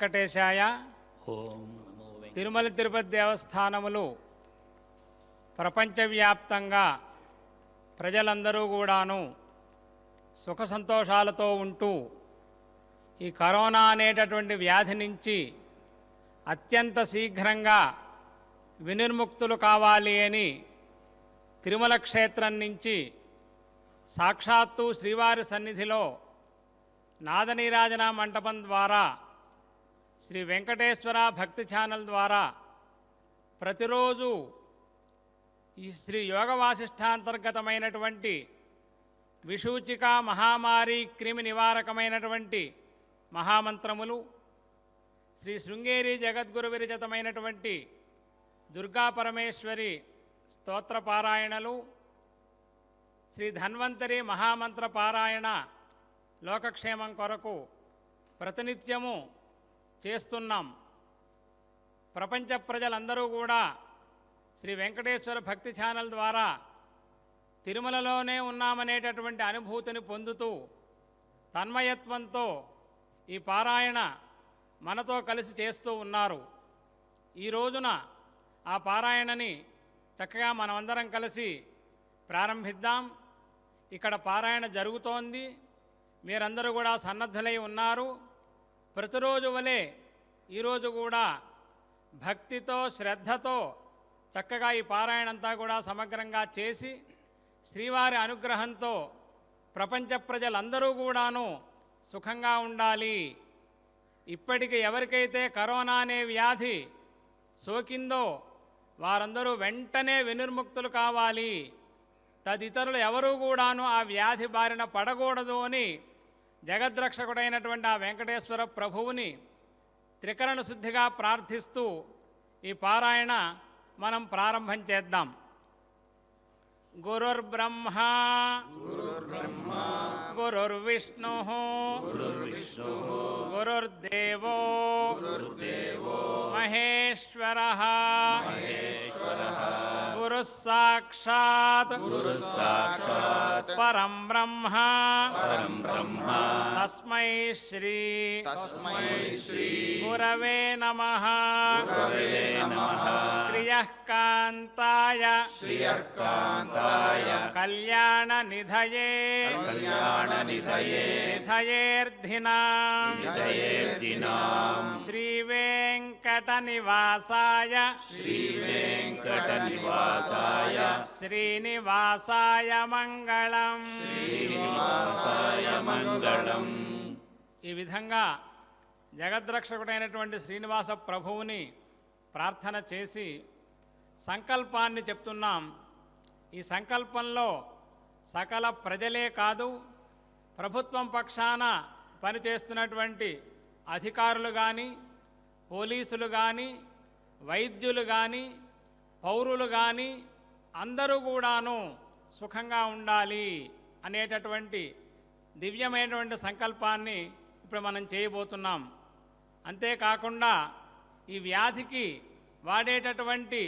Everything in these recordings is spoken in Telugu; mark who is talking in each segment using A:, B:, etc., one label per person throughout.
A: వెంకటేశాయ. తిరుమల తిరుపతి దేవస్థానములు ప్రపంచవ్యాప్తంగా ప్రజలందరూ కూడాను సుఖ సంతోషాలతో ఉంటూ ఈ కరోనా అనేటటువంటి వ్యాధి నుంచి అత్యంత శీఘ్రంగా వినిర్ముక్తులు కావాలి అని తిరుమల క్షేత్రం నుంచి సాక్షాత్తు శ్రీవారి సన్నిధిలో నాదనీరాజన మంటపం ద్వారా శ్రీ వెంకటేశ్వర భక్తి ఛానల్ ద్వారా ప్రతిరోజు ఈ శ్రీ యోగ వాసిష్టాంతర్గతమైనటువంటి విషూచిక మహామారి క్రిమి నివారకమైనటువంటి మహామంత్రములు, శ్రీ శృంగేరి జగద్గురు విరచితమైనటువంటి దుర్గా పరమేశ్వరి స్తోత్రపారాయణలు, శ్రీ ధన్వంతరి మహామంత్ర పారాయణ లోకక్షేమం కొరకు ప్రతినిత్యము చేస్తున్నాం. ప్రపంచ ప్రజలందరూ కూడా శ్రీ వెంకటేశ్వర భక్తి ఛానల్ ద్వారా తిరుమలలోనే ఉన్నామనేటటువంటి అనుభూతిని పొందుతూ తన్మయత్వంతో ఈ పారాయణ మనతో కలిసి చేస్తూ ఉన్నారు. ఈ రోజున ఆ పారాయణని చక్కగా మనమందరం కలిసి ప్రారంభిద్దాం. ఇక్కడ పారాయణ జరుగుతోంది, మీరందరూ కూడా సన్నద్ధులై ఉన్నారు. ప్రతిరోజు వలె ఈరోజు కూడా భక్తితో శ్రద్ధతో చక్కగా ఈ పారాయణ అంతా కూడా సమగ్రంగా చేసి శ్రీవారి అనుగ్రహంతో ప్రపంచ ప్రజలందరూ కూడాను సుఖంగా ఉండాలి. ఇప్పటికి ఎవరికైతే కరోనా అనే వ్యాధి సోకిందో వారందరూ వెంటనే వినిర్ముక్తులు కావాలి. తదితరులు ఎవరూ కూడాను ఆ వ్యాధి బారిన పడకూడదు అని జగద్రక్షకుడైనటువంటి ఆ వెంకటేశ్వర ప్రభువుని త్రికరణ శుద్ధిగా ప్రార్థిస్తూ ఈ పారాయణ మనం ప్రారంభం చేద్దాం. గురుర్బ్రహ్మ గురుర్విష్ణు గురుర్దేవో మహేశ్వరః గురుః సాక్షాత్ పరం బ్రహ్మ తస్మై శ్రీ గురవే నమః. శ్రియః కాంతాయ కళ్యాణ నిధయే నిధయేర్ధినాం శ్రీ వెంకట నివాసాయ శ్రీనివాసాయ మంగళం. ఈ విధంగా జగద్రక్షకుడైనటువంటి శ్రీనివాస ప్రభువుని ప్రార్థన చేసి సంకల్పాన్ని చెప్తున్నాం. ఈ సంకల్పంలో సకల ప్రజలే కాదు, ప్రభుత్వం పక్షాన పనిచేస్తున్నటువంటి అధికారులు కానీ, పోలీసులు కానీ, వైద్యులు కానీ, పౌరులు కానీ అందరూ కూడాను సుఖంగా ఉండాలి అనేటటువంటి దివ్యమైనటువంటి సంకల్పాన్ని ఇప్పుడు మనం చేయబోతున్నాం. అంతేకాకుండా ఈ వ్యాధికి వాడేటటువంటి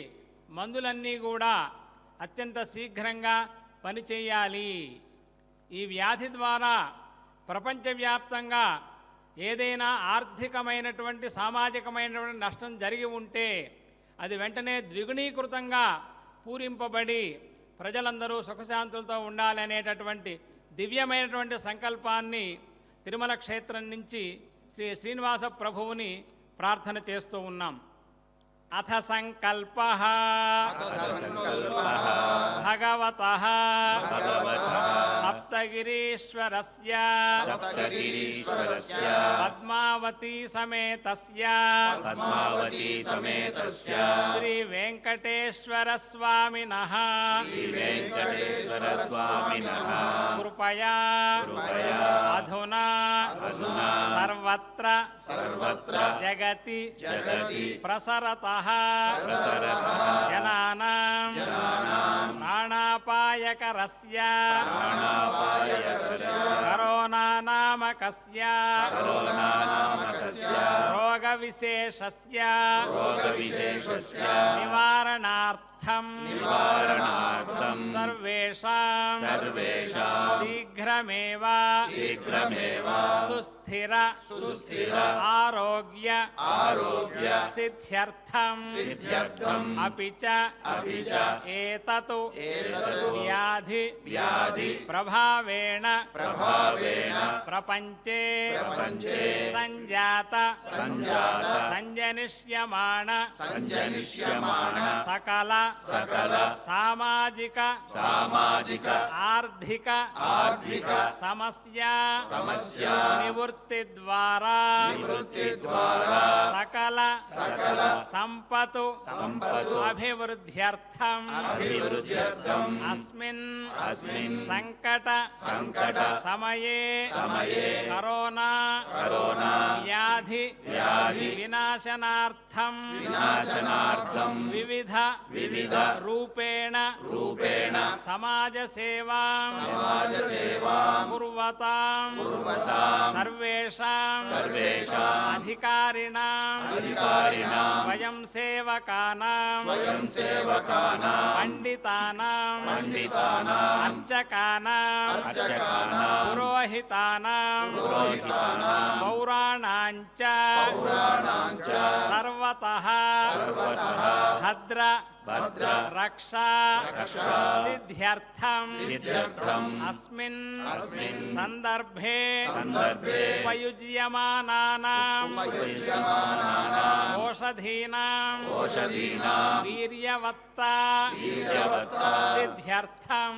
A: మందులన్నీ కూడా అత్యంత శీఘ్రంగా పనిచేయాలి. ఈ వ్యాధి ద్వారా ప్రపంచవ్యాప్తంగా ఏదైనా ఆర్థికమైనటువంటి సామాజికమైనటువంటి నష్టం జరిగి ఉంటే అది వెంటనే ద్విగుణీకృతంగా పూరింపబడి ప్రజలందరూ సుఖశాంతులతో ఉండాలనేటటువంటి దివ్యమైనటువంటి సంకల్పాన్ని తిరుమల క్షేత్రం నుంచి శ్రీ శ్రీనివాస ప్రభువుని ప్రార్థన చేస్తూ ఉన్నాం. అథ సంకల్పః భగవతః సప్తగిరీశ్వరస్య పద్మావతీ సమేతస్య శ్రీ వెంకటేశ్వర స్వామినః కృపయా అధునా సర్వత్ర జగతి ప్రసరతః జనానాం ప్రాణాపాయకరస్య కరోనా నామకస్య రోగవిశేషస్య నివారణార్థం సర్వేషాం శీఘ్రమేవ సుస్థిర సుస్థిర
B: సుస్థిర
A: ఆరోగ్య
B: ఆరోగ్య
A: సిద్ధ్యర్థం
B: సిద్ధ్యర్థం
A: అపి చ ఏతతు
B: వ్యాధి
A: ప్రభావేణ
B: ప్రపంచే
A: సంజాత సంజనిష్యమాణ సకల సామాజిక ఆర్థిక సమస్య నివృత్తి ద్వారా సకల సంపతు అభివృద్ధ్యర్థం అస్మిన్ సంకట సమయే కరోనా వ్యాధి వినాశనార్థం వివిధ రూపేణ సమాజ సేవా కుర్వతాం సర్వేషాం అధికారిణాం స్వయం సేవకానాం పండితానాం అర్చకానాం పురోహితానాం పౌరాణాంచ సర్వతః భద్ర రక్షా సిద్ధ్యర్థం అస్మిన్ సందర్భే ఉపయుజ్యమానానాం ఓషధీనాం వీర్యవత్తా సిద్ధ్యర్థం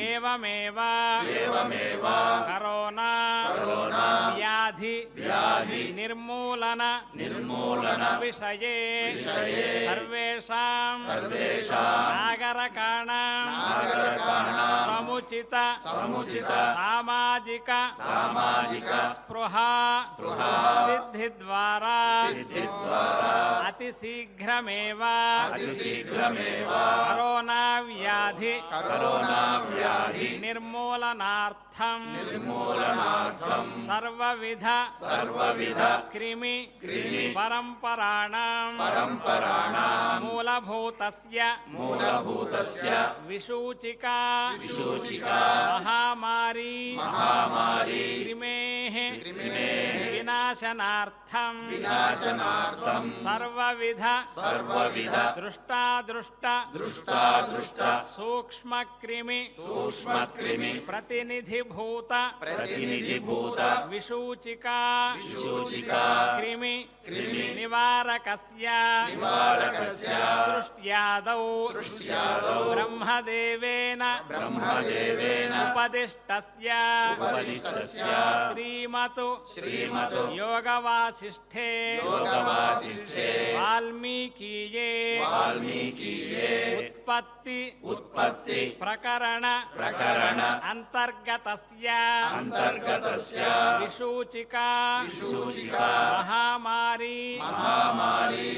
A: ఏవమేవ కరోనా వ్యాధి నిర్మూలన విషయే సర్వేషాం నాగరకాణాం సముచిత సామాజిక స్పృహ సిద్ధి ద్వారా అతి శీఘ్రమేవ కరోనా వ్యాధి నిర్మూలనార్థం సర్వవిధ క్రిమి పరంపరాణాం మూలభూతస్య విషూచికా మహామారీ క్రిమేః వినాశనార్థం సర్వవిధ దృష్టాదృష్ట సూక్ష్మక్రిమి ప్రతినిధిభూత విషూచికా క్రిమి నివారకస్య సృష్ట్యాదౌ బ్రహ్మదేవేన ఉపదిష్టస్య శ్రీమతు యోగవాసిష్ఠే వాల్మీకీయే ఉత్పత్తి ప్రకరణ అంతర్గతస్య విషూచికా మహామారీ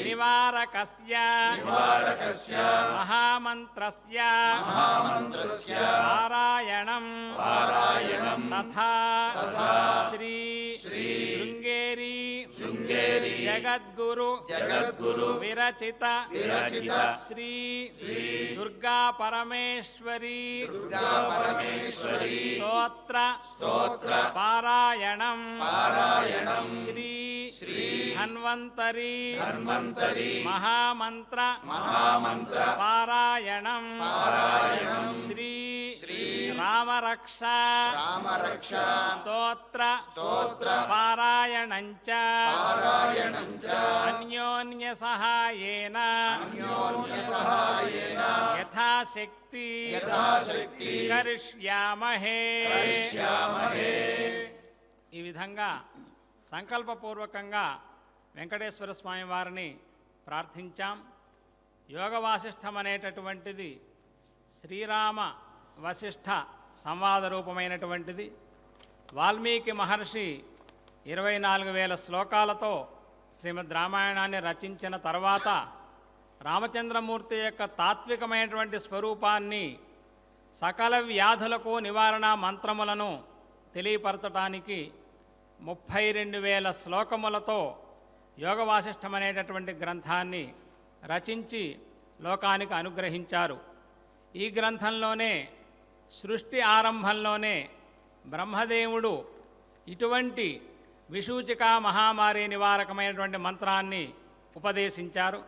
A: నివారకస్య మహామంత్రస్య పారాయణం తథా శ్రీ శృంగేరీ జగద్గురు విరచిత శ్రీ దుర్గా పరమేశ్వరీ స్తోత్ర పారాయణం శ్రీ ధన్వంతరీ మహామంత్ర పారాయణం శ్రీ రామరక్ష స్తోత్ర పారాయణంచ అన్యోన్య సహాయేన యథాశక్తి కరిష్యామహే. ఈ విధంగా సంకల్పపూర్వకంగా వెంకటేశ్వర స్వామి వారిని ప్రార్థించాం. యోగ వాసిష్ఠం అనేటటువంటిది శ్రీరామ వశిష్ఠ సంవాద రూపమైనటువంటిది. వాల్మీకి మహర్షి 24,000 శ్లోకాలతో శ్రీమద్ రామాయణాన్ని రచించిన తర్వాత రామచంద్రమూర్తి యొక్క తాత్వికమైనటువంటి స్వరూపాన్ని సకల వ్యాధులకు నివారణ మంత్రములను తెలియపరచడానికి 32,000 శ్లోకములతో యోగ వాసిష్ఠం అనేటటువంటి గ్రంథాన్ని రచించి లోకానికి అనుగ్రహించారు. ఈ గ్రంథంలోనే సృష్టి ఆరంభంలోనే బ్రహ్మదేవుడు ఇటువంటి విషూచిక మహామారి నివారకమైనటువంటి మంత్రాన్ని ఉపదేశించారు.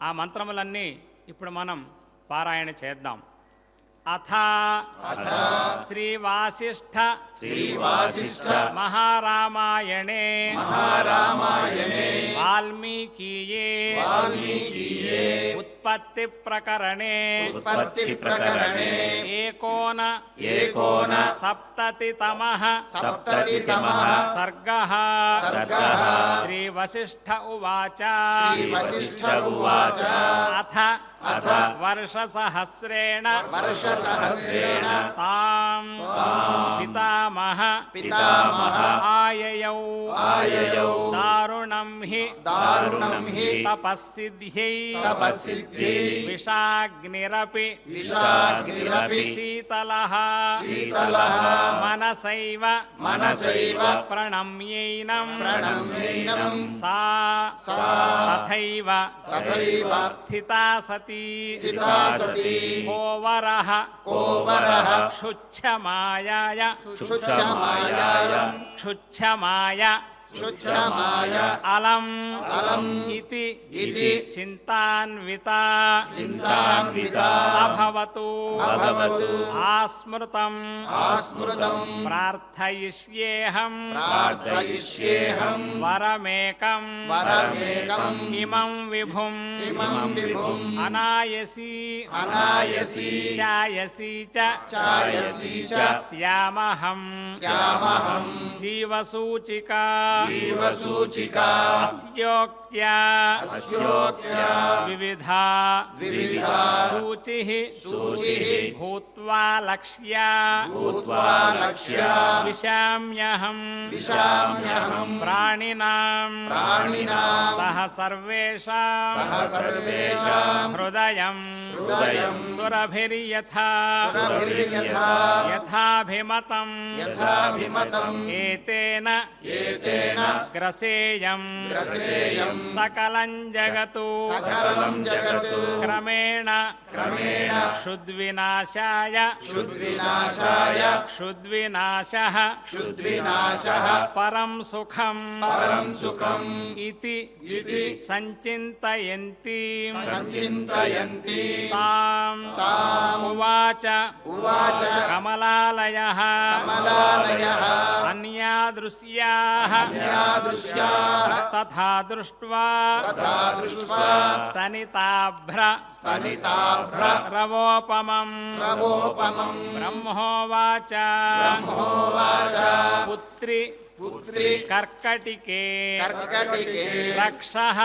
A: ఆ మంత్రములన్నీ ఇప్పుడు మనం పారాయణ చేద్దాం. అథ శ్రీవాసిష్ఠ మహారామాయణే వాల్మీకీయే ఉత్పత్తి ప్రకరణే ఏకోన సప్తతితమః సర్గః శ్రీవసిష్ఠ ఉవాచ అథ వర్షసహస్రేణ తాం పితామహ ఆయయౌ దారుణం హి తపస్సిద్ధ్యై విషాగ్నిరపి శీతలః మనసైవ ప్రణమ్యైనం సా తథైవ స్థితా సతి కోవరః క్షుచ్ఛమాయ అలం ఇతి చింతాన్వితా అభవతు ఆస్మృతం ప్రార్థయిష్యేహం వరమేకం ఇమం విభుం అనాయసీ చాయసీ చ శ్యామహం జీవసూచికా అస్యోక్త్యా వివిధా శూచిః భూత్వా లక్ష్యా విశామ్యహం ప్రాణినాం సహ సర్వేషాం హృదయం సురభిర్యథా యథాభిమతం ఏతేన గ్రసేయం సకలం జగతు క్రమేణ క్షుద్వినాశాయ క్షుద్వినాశః పరం సుఖం ఇతి సంచింతయంతి తాం ఉవాచ కమలాలయః అన్యాదృశ్యాః తథా దృష్ట్వా స్తనితాభ్ర రవోపమం బ్రహ్మోవాచ పుత్రి కర్కటికే రక్షః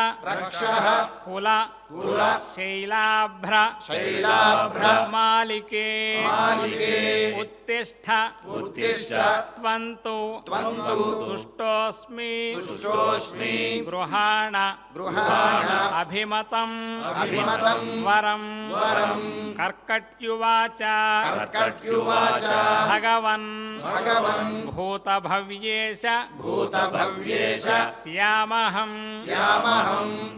A: కుల శైలాభ్ర మాలికే ఉత్తిష్ఠ త్వంతు తుష్టోస్మి గృహాణ అభిమతం వరం కర్కట్యువాచ భగవన్ భూతభవ్యేశ శ్యామహం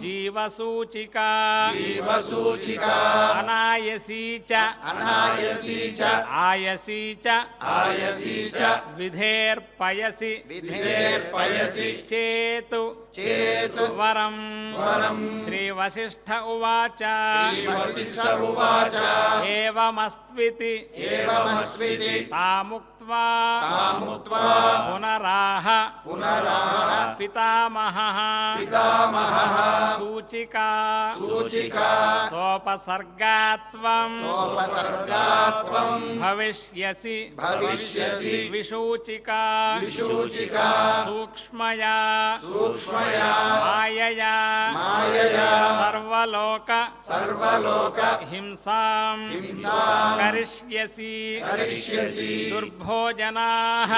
A: జీవసూచికా అనాయసీ చ ఆయసీ చ విధేర్పయసి చేతు వరం శ్రీవసిష్ఠ ఉవాచ ఏవమస్త్వితి తాముక్త్వా పునరాహ పితామహః సూచికా సోపసర్గాత్వం భవిష్యసి విషూచికా సూక్ష్మయా మాయయా సర్వలోక హింసాం కరిష్యసి దుర్భోజనాః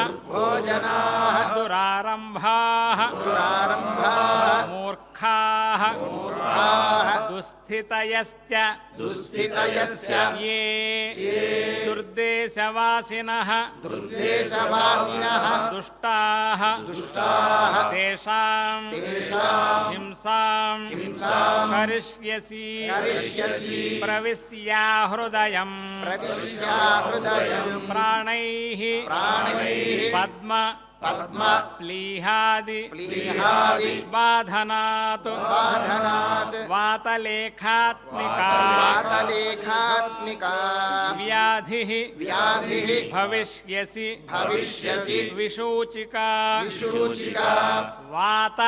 A: దురారంభాః మూర్ఖాః దుస్థితయశ్చ ఏ దుర్దేశవాసినః దుష్టాః తేషాం హింసాం కరిష్యసి ప్రవిశ్యా హృదయం ప్రాణైః పద్మ
B: पद्म
A: प्लीहादि
B: प्लीहादि
A: बाधनात्
B: बाधनात्
A: वातलेखात्मिका
B: वातलेखात्मिका
A: व्याधिः
B: व्याधिः
A: भविष्यसि
B: भविष्यसि
A: विसूचिका
B: विसूचिका
A: वात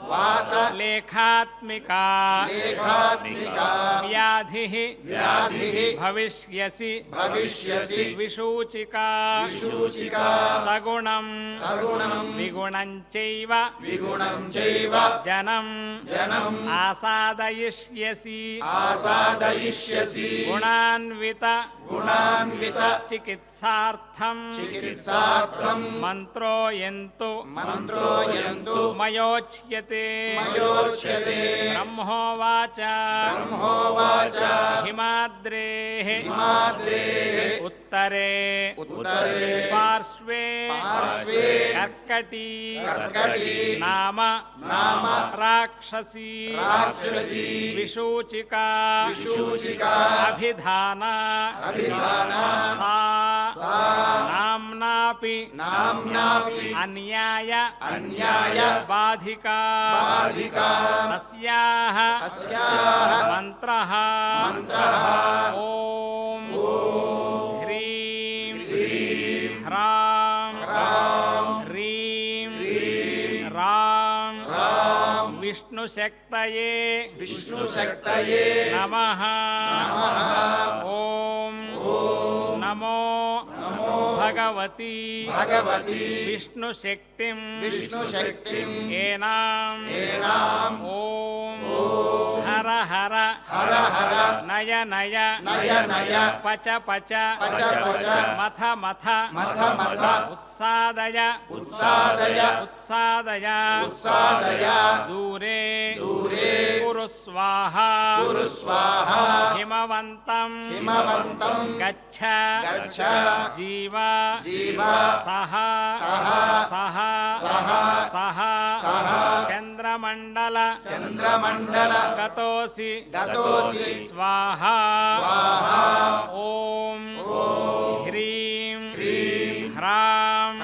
B: वात
A: लेखात्मिका
B: लेखात्मिका
A: व्याधिः
B: व्याधिः
A: भविष्यसि
B: भविष्यसि
A: विसूचिका
B: विसूचिका
A: सगुणं
B: सगुणं
A: विगुणं चैव
B: विगुणं चैव
A: जनं
B: जनम्
A: आसादयिष्यसि
B: आसादयिष्यसि
A: गुणान्वित
B: गुणान्वित
A: चिकित्सार्थं
B: चिकित्सार्थं
A: मन्त्रोऽयन्तु
B: मन्त्रोऽयन्तु
A: मयोच्यते
B: मयोच्यते
A: ब्रह्मोवाच
B: ब्रह्मोवाच
A: हिमाद्रेः
B: हिमाद्रेः
A: उत्तरे
B: उत्तरे
A: पार्श्वे
B: पार्श्वे
A: कर्कटी
B: कर्कटी
A: नाम
B: नाम
A: राक्षसी
B: राक्षसी
A: विसूचिका
B: विसूचिका
A: अभिधाना
B: अभिधाना
A: सा नाम्नापि
B: नाम्नापि
A: अन्याय
B: अन्याय
A: बाधिका
B: बाधिका
A: तस्याः
B: अस्याः
A: मन्त्रः
B: मन्त्रः
A: ॐ ह्रीं ह्रां ह्रीं रां विष्णुशक्तये
B: विष्णुशक्तये
A: नमः ॐ नमो भगवती
B: भगवती
A: विष्णुशक्तिं
B: विष्णुशक्तिं
A: एनां ॐ हर हर
B: हर हर
A: नय नय
B: नय नय
A: पच पच
B: पच पच
A: मथ मथ
B: मथ मथ
A: उत्सादय
B: उत्सादय
A: उत्सादय
B: उत्सादय
A: दूरे
B: दूरे
A: कुरु स्वाहा
B: कुरु स्वाहा
A: हिमवन्तं
B: हिमवन्तं
A: गच्छ
B: गच्छ
A: जीव
B: जीव
A: सह
B: सह
A: सह
B: सह
A: सह
B: सह
A: चन्द्रमण्डल
B: चन्द्रमण्डल
A: गतोऽसि
B: गतोऽसि
A: स्वाहा
B: स्वाहा
A: ॐ ह्रीं ह्रां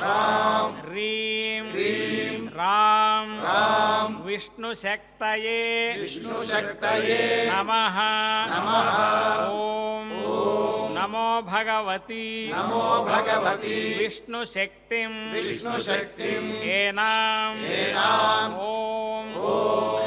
A: ह्रीं रां विष्णुशक्तये
B: विष्णुशक्तये
A: नमः
B: नमः
A: ॐ नमो भगवती
B: नमो भगवती
A: विष्णुशक्तिं
B: विष्णुशक्तिं
A: एनां ॐ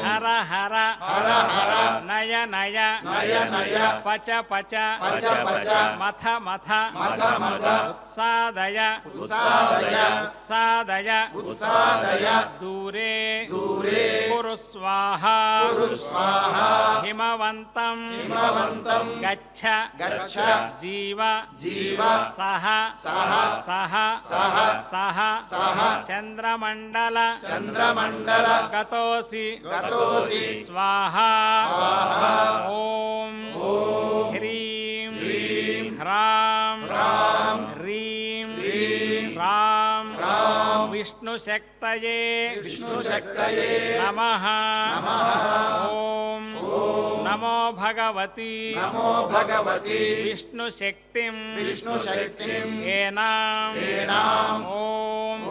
A: हर हर
B: हर हर
A: नय नय
B: नय नय
A: पच पच
B: पच पच
A: मथ मथ
B: मथ मथ
A: उत्सादय
B: उत्सादय
A: उत्सादय
B: उत्सादय
A: दूरे
B: दूरे
A: कुरु स्वाहा
B: कुरु स्वाहा
A: हिमवन्तं
B: हिमवन्तं
A: गच्छ
B: गच्छ
A: जीव
B: जीव
A: सह
B: सह
A: सह
B: सह
A: सह
B: सह
A: चन्द्रमण्डल
B: चन्द्रमण्डल
A: गतोऽसि
B: गतोऽसि
A: स्वाहा
B: स्वाहा
A: ॐ ह्रीं ह्रां ह्रीं रां विष्णुशक्तये
B: विष्णुशक्तये
A: नमः
B: नमः
A: ॐ नमो भगवती
B: नमो भगवती
A: विष्णुशक्तिं
B: विष्णुशक्तिं
A: एनां ॐ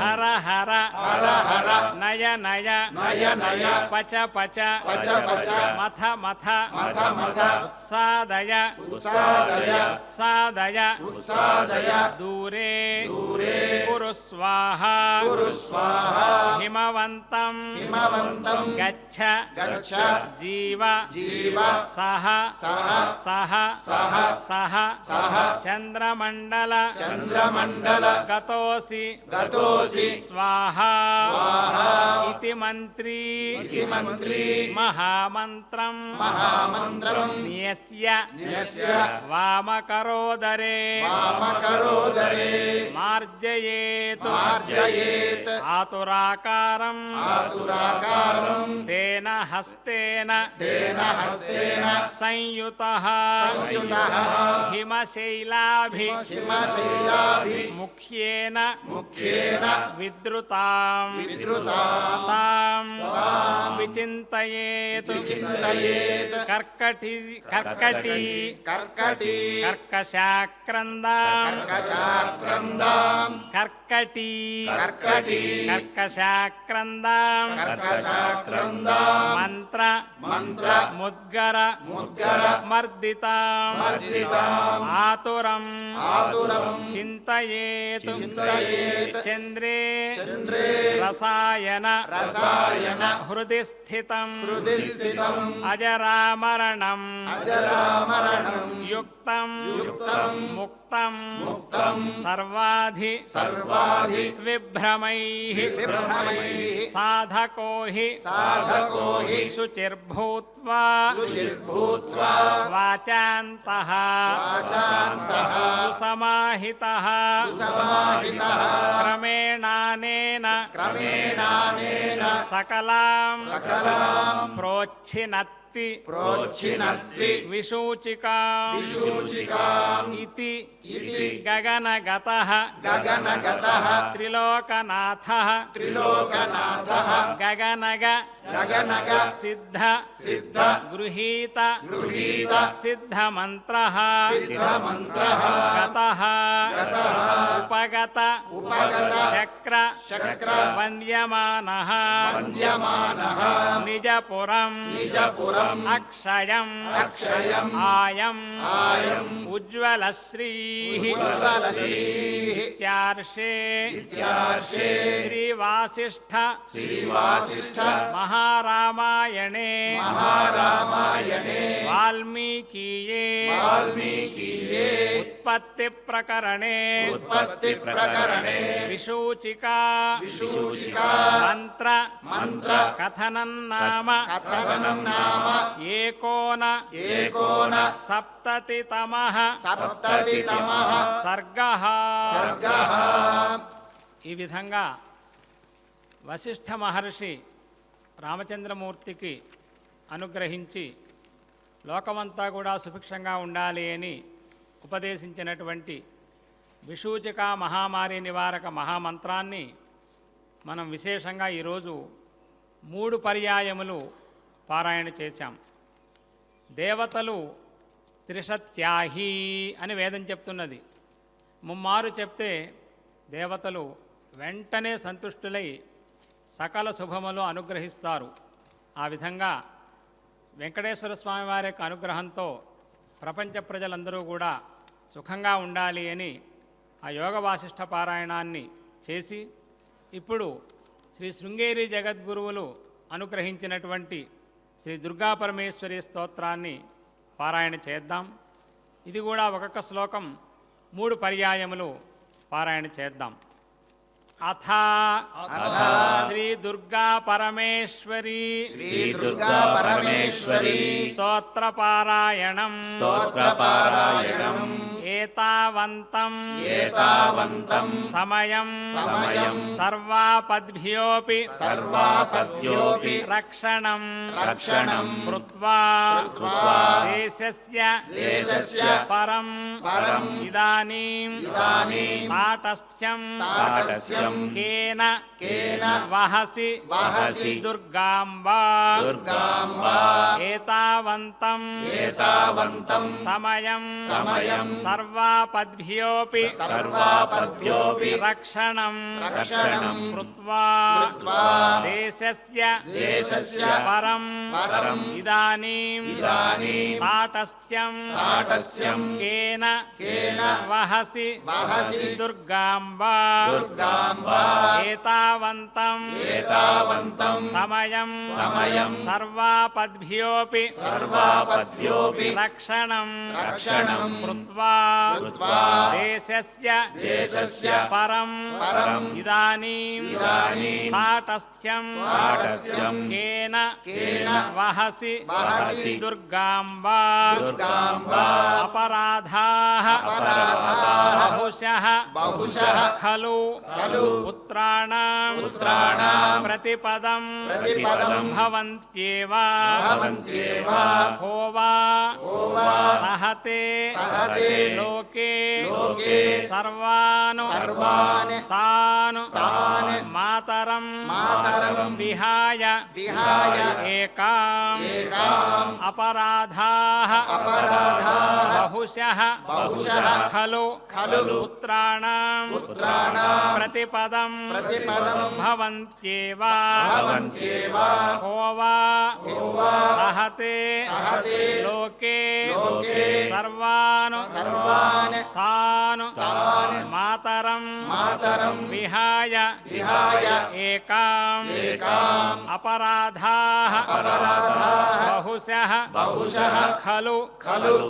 A: हर हर
B: हर हर
A: नय नय
B: नय नय
A: पच पच
B: पच पच
A: मथ मथ
B: मथ मथ
A: उत्सादय
B: उत्सादय
A: उत्सादय
B: उत्सादय
A: दूरे
B: दूरे
A: कुरु स्वाहा
B: कुरु स्वाहा
A: हिमवन्तं
B: हिमवन्तं
A: गच्छ
B: गच्छ
A: जीव
B: जीव
A: सह
B: सह
A: सह
B: सह
A: सह
B: सह
A: चन्द्रमण्डल
B: चन्द्रमण्डल
A: गतोऽसि
B: गतोऽसि
A: स्वाहा
B: स्वाहा
A: इति मन्त्री
B: इति मन्त्री
A: महामन्त्रं
B: महामन्त्रं
A: न्यस्य
B: न्यस्य
A: वामकरोदरे
B: वामकरोदरे
A: मार्जयेत्
B: मार्जयेत्
A: आतुराकारम्
B: आतुराकारं
A: तेन हस्तेन संयुतः
B: संयुतः
A: हिमशैलाभि
B: हिमशैलाभि
A: मुख्येन
B: मुख्येन
A: विद्रुमः విద్రుతాం
B: విద్రుతాం
A: తాం
B: తాం
A: విచింతయేత్
B: విచింతయేత్
A: కర్కటి
B: కర్కటీ
A: కర్కశాక్రందాం
B: కర్కశాక్రందాం
A: కర్కటి
B: కర్కటీ
A: కర్కశాక్రందాం
B: కర్కశాక్రందాం
A: మంత్ర
B: మంత్ర
A: ముద్గర
B: ముద్గర
A: మర్దితాం
B: మర్దితాం
A: ఆతురం
B: ఆతురం
A: చింతయేత్
B: చింతయేత్
A: చంద్రే
B: చంద్రే
A: రసాయన
B: రసాయన
A: హృది స్థితం
B: హృది స్థితం
A: అజరామరణం
B: అజరామరణం
A: యుక్తం
B: యుక్తం
A: ముక్తం
B: ముక్తం
A: సర్వాధి
B: సర్వాధి
A: విభ్రమైః
B: విభ్రమైః
A: సాధకో హి
B: సాధకో హి
A: శుచిర్భూత్వా
B: శుచిర్భూత్వా
A: వాచాంతః
B: వాచాంతః
A: సుసమాహితః
B: సుసమాహితః
A: క్రమేణానేన
B: క్రమేణానేన
A: సకలాం
B: సకలాం
A: ప్రోచ్ఛినత్తి
B: ప్రోచ్ఛినత్తి
A: విశూచికాం
B: విశూచికాం
A: ఇతి
B: ఇతి
A: గగనగతః
B: గగనగతః
A: త్రిలోకనాథః
B: త్రిలోకనాథః
A: గగనగ
B: గగనగ
A: సిద్ధ
B: సిద్ధ
A: గృహీత
B: గృహీత
A: సిద్ధమంత్రః
B: సిద్ధమంత్రః
A: గతః
B: గతః
A: ఉపగత
B: ఉపగత
A: చక్ర
B: చక్ర
A: వంద్యమానః
B: వంద్యమానః
A: నిజపురం
B: నిజపురం
A: అక్షయం
B: అక్షయం
A: ఆయం
B: ఆయం
A: ఉజ్వలశ్రీః
B: ఉజ్వలశ్రీః
A: ఇత్యార్షే
B: ఇత్యార్షే
A: శ్రీవాసిష్ఠ
B: శ్రీవాసిష్ఠ
A: మహారామాయణే
B: మహారామాయణే
A: వాల్మీకీయే
B: వాల్మీకీయే
A: ఉత్పత్తి ప్రకరణే
B: ఉత్పత్తి ప్రకరణే
A: విశూచికా
B: విశూచికా
A: మంత్ర
B: మంత్ర
A: కథనం నామ
B: కథనం నామ
A: ఏకోన
B: ఏకోన
A: సప్తతితమః
B: సప్తతితమః
A: సర్గః
B: సర్గః.
A: ఈ విధంగా వశిష్ఠ మహర్షి రామచంద్రమూర్తికి అనుగ్రహించి లోకమంతా కూడా సుభిక్షంగా ఉండాలి అని ఉపదేశించినటువంటి విశూచిక మహామారి నివారక మహామంత్రాన్ని మనం విశేషంగా ఈరోజు 3 పర్యాయములు పారాయణ చేశాం. దేవతలు త్రిశత్యాహి అని వేదం చెప్తున్నది. ముమ్మారు చెప్తే దేవతలు వెంటనే సంతుష్టులై సకల శుభములు అనుగ్రహిస్తారు. ఆ విధంగా వెంకటేశ్వర స్వామి వారి యొక్క అనుగ్రహంతో ప్రపంచ ప్రజలందరూ కూడా సుఖంగా ఉండాలి అని ఆ యోగ వాసిష్ఠ పారాయణాన్ని చేసి ఇప్పుడు శ్రీ శృంగేరి జగద్గురువులు అనుగ్రహించినటువంటి శ్రీ దుర్గా పరమేశ్వరి స్తోత్రాన్ని పారాయణ చేద్దాం. ఇది కూడా ఒక్కొక్క శ్లోకం 3 పర్యాయములు పారాయణ చేద్దాం. అథ శ్రీ దుర్గా పరమేశ్వరి
B: శ్రీ దుర్గా పరమేశ్వరి
A: స్తోత్రపారాయణం
B: స్తోత్రపారాయణం
A: ఏతావంతం
B: ఏతావంతం
A: సమయం
B: సమయం
A: సర్వాపద్భ్యోపి
B: సర్వాపద్యోపి
A: రక్షణం
B: రక్షణం
A: కృత్వా
B: కృత్వా
A: దేశస్య
B: దేశస్య
A: పరం
B: పరం
A: ఇదానీం
B: ఇదానీం
A: తాటస్థ్యం
B: తాటస్థ్యం
A: కేన
B: కేన
A: వహసి
B: వహసి
A: దుర్గాంబా
B: దుర్గాంబా
A: ఏతావంతం
B: ఏతావంతం
A: సమయం
B: సమయం
A: సర్వాపద్భ్యోపి
B: సర్వాపద్యోపి
A: రక్షణం
B: రక్షణం
A: కృత్వా
B: కృత్వా
A: దేశస్య
B: దేశస్య
A: పరం
B: పరం
A: ఇదానీం
B: ఇదానీం
A: తాటస్థ్యం
B: తాటస్థ్యం
A: కేన
B: కేన
A: వహసి
B: వహసి
A: దుర్గాంబా
B: దుర్గాంబా
A: ఏతావంతం
B: ఏతావంతం
A: సమయం
B: సమయం
A: సర్వాపద్భ్యోపి
B: సర్వాపద్యోపి
A: రక్షణం
B: రక్షణం
A: కృత్వా
B: కృత్వా
A: దేశస్య
B: దేశస్య
A: పరం
B: పరం
A: ఇదానీం
B: ఇదానీం
A: తాటస్థ్యం
B: తాటస్థ్యం
A: కేన
B: కేన
A: వహసి
B: వహసి
A: దుర్గాంబా
B: దుర్గాంబా
A: అపరాధాః
B: అపరాధాః
A: బహుశః
B: బహుశః
A: ఖలు
B: ఖలు
A: పుత్రాణాం
B: పుత్రాణాం
A: ప్రతిపదం
B: ప్రతిపదం
A: భవంత్యేవ
B: భవంత్యేవ भवन्त्येव
A: को वा
B: को वा
A: सहते
B: सहते
A: लोके
B: लोके
A: सर्वान् तान् मातरं विहाय एकाम् अपराधाः बहुशः खलु पुत्राणां प्रतिपदं भवन्त्येव को वा सहते लोके सर्वान् तान् मातरं विहाय एकाम् अपराधाः बहुशः खलु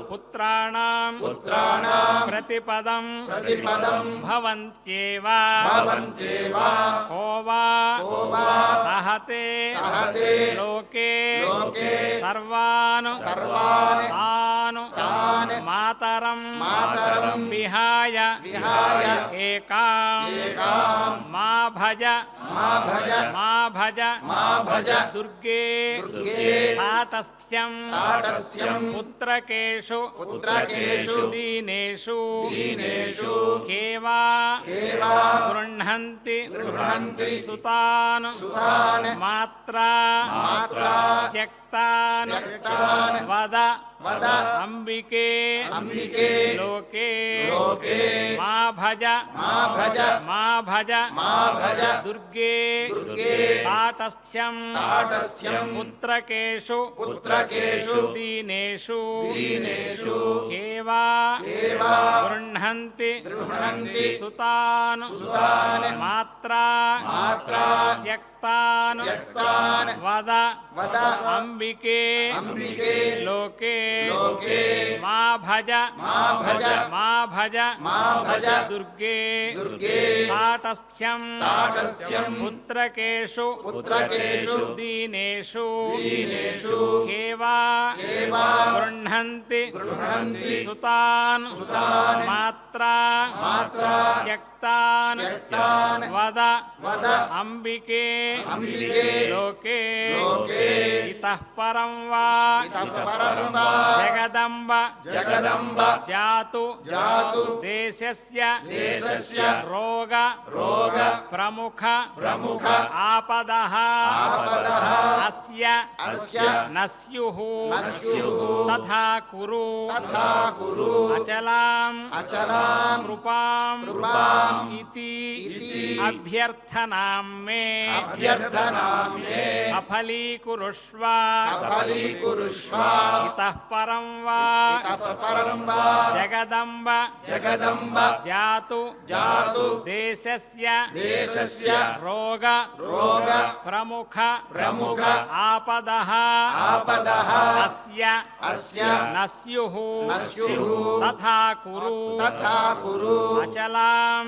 A: पुत्राणां प्रतिपदं भवन्त्येव को वा सहते लोके सर्वान् तान् मातरं विहाय एकाम् मा भज दुर्गे ताटस्थ्यं पुत्रकेषु दीनेषु केवा गृह्णन्ति सुतान् मात्रा त्यक्तान् वद अंबिके लोके मा भज दुर्गे ताटस्थ्यं पुत्रकेषु दीनेषु केवा गृह्णन्ति सुतान् मात्रा त्यक्तान् वद अंबिके लोके मा भज दुर्गे ताटस्थ्यं पुत्रकेषु दीनेषु केवा गृह्णन्ति सुतान् मात्रा त्यक्तान् वद अंबिके लोके इतः परं वा जगदम्ब जातु देशस्य रोग प्रमुख आपदः अस्य न स्युः तथा कुरु अचलां कृपां इति अभ्यर्थनां मे सफलीकुरुष्व इतः परं वा जगदम्ब जातु देशस्य रोग प्रमुख आपदः अस्य न स्युः तथा कुरु अचलां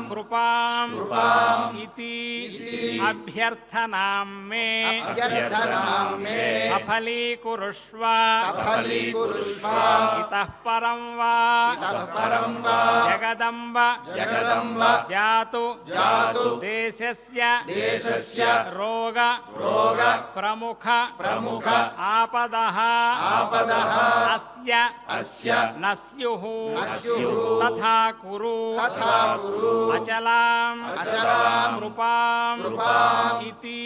A: कृपां इति अभ्यर्थनां मे सफलीकुरुष्व इतः परं वा जगदम्ब जातु देशस्य रोग प्रमुख आपदः अस्य न स्युः तथा कुरु अचलां कृपां इति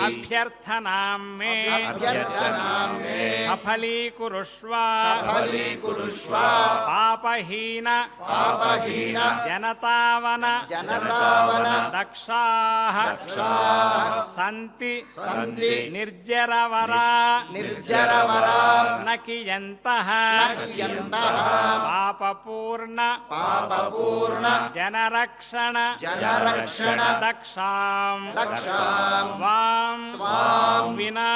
A: अभ्यर्थनां मे सफलीकुरुष्व पापहीन जनतावन दक्षाः सन्ति निर्जरवरा न कियन्तः पापपूर्ण जनरक्षण दक्षां वां विना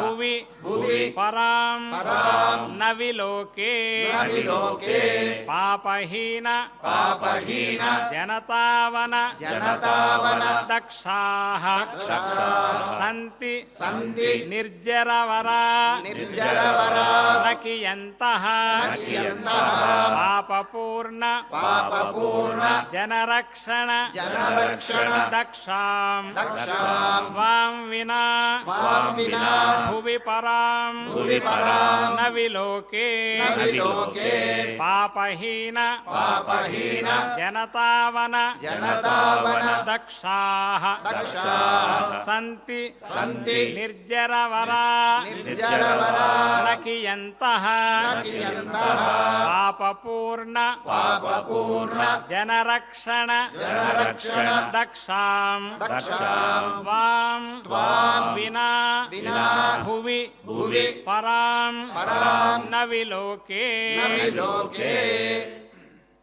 A: भुवि
B: భువి
A: పరాం
B: పరాం
A: నవిలోకే
B: నవిలోకే
A: పాపహీన
B: పాపహీన
A: జనతావన
B: జనతావన
A: దక్షాః
B: దక్షాః
A: సంతి
B: సంతి
A: నిర్జరవరా
B: నిర్జరవరా
A: నకియంతః
B: నకియంతః
A: పాపపూర్ణ
B: పాపపూర్ణ
A: జనరక్షణ
B: జనరక్షణ
A: దక్షాం
B: దక్షాం
A: త్వాం వినా
B: త్వాం వినా
A: భువి పరాం
B: భువి పరాం
A: నవిలోకే
B: నవిలోకే
A: పాపహీన
B: పాపహీన
A: జనతావన
B: జనతావన
A: దక్షాః
B: దక్షాః
A: సంతి
B: సంతి
A: నిర్జరవరా
B: నిర్జరవరా
A: నకియంతః
B: నకియంతః
A: పాపపూర్ణ
B: పాపపూర్ణ
A: జనరక్షణ
B: జనరక్షణ
A: దక్షాం
B: దక్షాం
A: త్వాం
B: త్వాం
A: వినా
B: వినా
A: భువి
B: భువి
A: పరాం
B: పరాం
A: నవిలోకే
B: నవిలోకే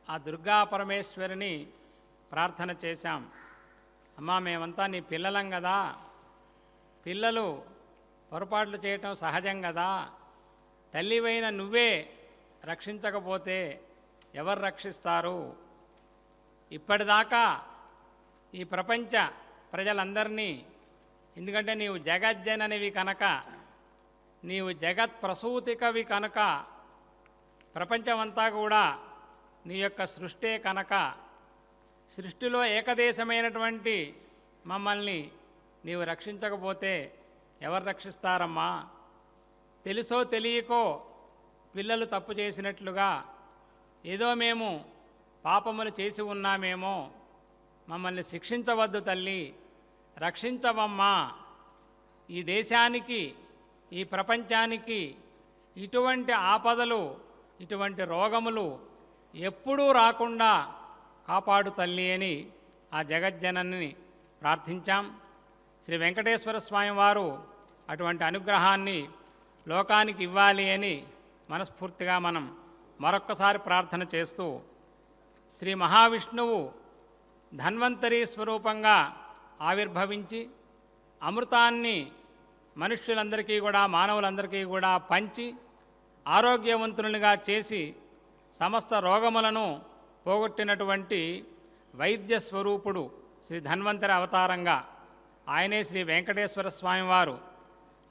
A: ఆ దుర్గా పరమేశ్వరిని ప్రార్థన చేశాం. అమ్మా మేమంతా నీ పిల్లలం కదా, పిల్లలు పొరపాట్లు చేయటం సహజం కదా, తల్లివైన నువ్వే రక్షించకపోతే ఎవరు రక్షిస్తారు? ఇప్పటిదాకా ఈ ప్రపంచ ప్రజలందరినీ, ఎందుకంటే నీవు జగజ్జననివి కనుక, నీవు జగత్ ప్రసూతికవి కనుక, ప్రపంచమంతా కూడా నీ యొక్క సృష్టే కనుక, సృష్టిలో ఏకదేశమైనటువంటి మమ్మల్ని నీవు రక్షించకపోతే ఎవరు రక్షిస్తారమ్మా? తెలుసో తెలియకో పిల్లలు తప్పు చేసినట్లుగా ఏదో మేము పాపములు చేసి ఉన్నామేమో, మమ్మల్ని శిక్షించవద్దు తల్లి, రక్షించవమ్మా. ఈ దేశానికి, ఈ ప్రపంచానికి ఇటువంటి ఆపదలు, ఇటువంటి రోగములు ఎప్పుడూ రాకుండా కాపాడు తల్లి అని ఆ జగజ్జనని ప్రార్థించాం. శ్రీ వెంకటేశ్వర స్వామి వారు అటువంటి అనుగ్రహాన్ని లోకానికి ఇవ్వాలి అని మనస్ఫూర్తిగా మనం మరొక్కసారి ప్రార్థన చేస్తూ, శ్రీ మహావిష్ణువు ధన్వంతరి స్వరూపంగా ఆవిర్భవించి అమృతాన్ని మనుష్యులందరికీ కూడా, మానవులందరికీ కూడా పంచి ఆరోగ్యవంతులుగా చేసి సమస్త రోగములను పోగొట్టినటువంటి వైద్య స్వరూపుడు శ్రీ ధన్వంతరి అవతారంగా ఆయనే శ్రీ వెంకటేశ్వర స్వామివారు.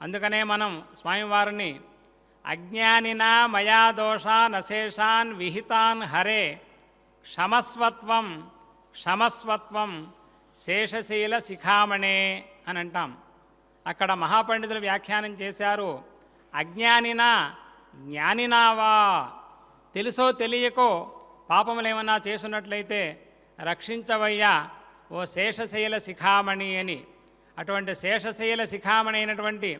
A: అందుకనే మనం స్వామివారిని అజ్ఞానినా మయా దోషాన్ అశేషాన్ విహితాన్ హరే క్షమస్వత్వం క్షమస్వత్వం శేషశీల శిఖామణే అని అంటాం. అక్కడ మహాపండితులు వ్యాఖ్యానం చేశారు, అజ్ఞానినా జ్ఞానినావా, తెలుసో తెలియకో పాపములు ఏమన్నా చేసున్నట్లయితే రక్షించవయ్యా ఓ శేషశైల శిఖామణి అని. అటువంటి శేషశైల శిఖామణి అయినటువంటి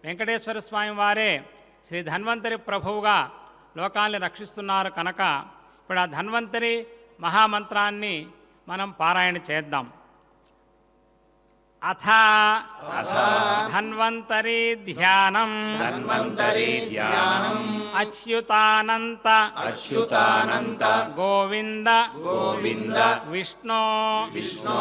A: వెంకటేశ్వర స్వామి వారే శ్రీ ధన్వంతరి ప్రభువుగా లోకాల్ని రక్షిస్తున్నారు కనుక ఇప్పుడు ఆ ధన్వంతరి మహామంత్రాన్ని మనం పారాయణ చేద్దాం. అథ ధన్వంతరి ధ్యానం
B: ధన్వంతరి ధ్యానం
A: అచ్యుతానంత
B: అచ్యుతానంత
A: గోవింద
B: గోవింద
A: విష్ణు
B: విష్ణు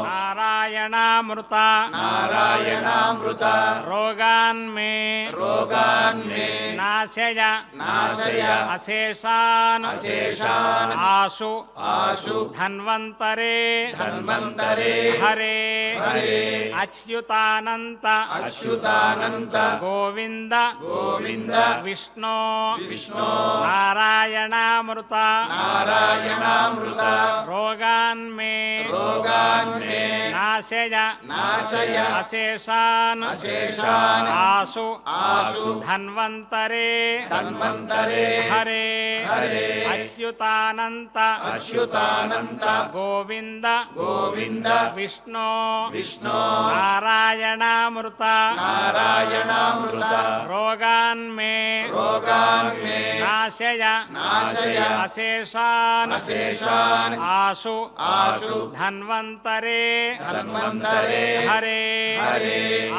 A: నారాయణామృత
B: నారాయణామృత
A: రోగాన్మే
B: రోగాన్మే
A: నాశయ
B: నాశయ
A: అశేషాన్
B: అశేషాన్
A: ఆశు
B: ఆశు
A: ధన్వంతరే
B: ధన్వంతరే
A: హరే
B: హరే
A: అచ్యుతానంత
B: అచ్యుతానంత
A: గోవింద
B: గోవింద
A: విష్ణు
B: విష్ణు
A: నారాయణామృత
B: నారాయణామృత
A: రోగాన్మే
B: రోగాన్మే
A: నాశయ
B: నాశయ
A: అశేషాన్
B: అశేషాన్
A: ఆశు
B: ఆశు
A: ధన్వంతరే
B: ధన్వంతరే
A: హరే
B: హరే
A: అచ్యుతానంత
B: అచ్యుతానంత
A: గోవింద
B: గోవింద
A: విష్ణు
B: విష్ణు
A: నారాయణామృత
B: నారాయణామృత
A: రోగాన్మే
B: రోగాన్మే
A: నాశయ
B: నాశయ
A: అశేషాన్
B: అశేషాన్
A: ఆశు
B: ఆశు
A: ధన్వంతరే
B: ధన్వంతరే
A: హరే
B: హరే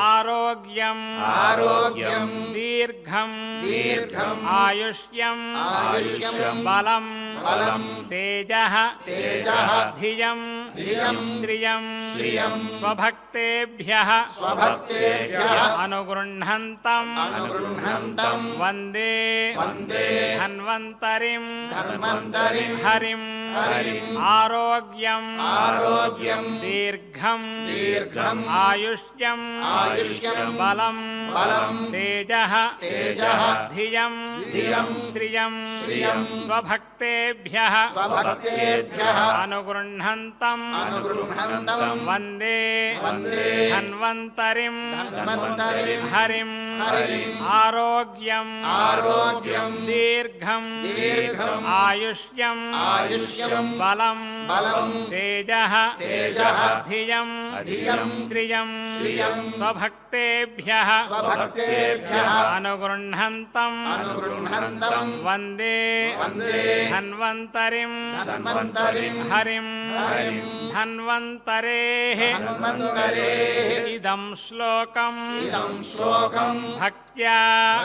A: ఆరోగ్యం
B: ఆరోగ్యం
A: దీర్ఘం
B: దీర్ఘం
A: ఆయుష్యం
B: ఆయుష్యం
A: బలం
B: బలం
A: తేజః
B: తేజః
A: ధియం
B: ధియం
A: శ్రియం
B: శ్రియం
A: స్వభక్తేభ్యః
B: స్వభక్తేభ్యః
A: అనుగృహ్ణంతం
B: అనుగృహ్ణంతం
A: వందే
B: వందే
A: ధన్వంతరిం
B: ధన్వంతరిం
A: హరిం
B: హరిం
A: ఆరోగ్యం
B: ఆరోగ్యం
A: దీర్ఘం
B: దీర్ఘం
A: ఆయుష్యం
B: ఆయుష్యం
A: బలం
B: బలం
A: తేజః
B: తేజః
A: ధియం
B: ధియం
A: శ్రియం
B: శ్రియం
A: స్వభక్తేభ్యః
B: స్వభక్తేభ్యః
A: అనుగృహ్ణంతం
B: అనుగృహ్ణంతం
A: వందే
B: వందే
A: ధన్వంతరిం
B: ధన్వంతరిం
A: హరిం
B: హరిం
A: ఆరోగ్యం
B: ఆరోగ్యం
A: దీర్ఘం
B: దీర్ఘం
A: ఆయుష్యం
B: ఆయుష్యం
A: బలం
B: బలం
A: తేజః
B: తేజః
A: ధియం
B: ధియం
A: శ్రియం
B: శ్రియం
A: స్వభక్తేభ్యః
B: స్వభక్తేభ్యః
A: అనుగృహ్ణంతం
B: అనుగృహ్ణంతం
A: వందే
B: వందే
A: ధన్వంతరిం
B: ధన్వంతరిం
A: హరిం
B: హరిం
A: ధన్వంతరేః
B: ధన్వంతరేః
A: ఇదం శ్లోకం
B: ఇదం శ్లోకం
A: భక్త్యా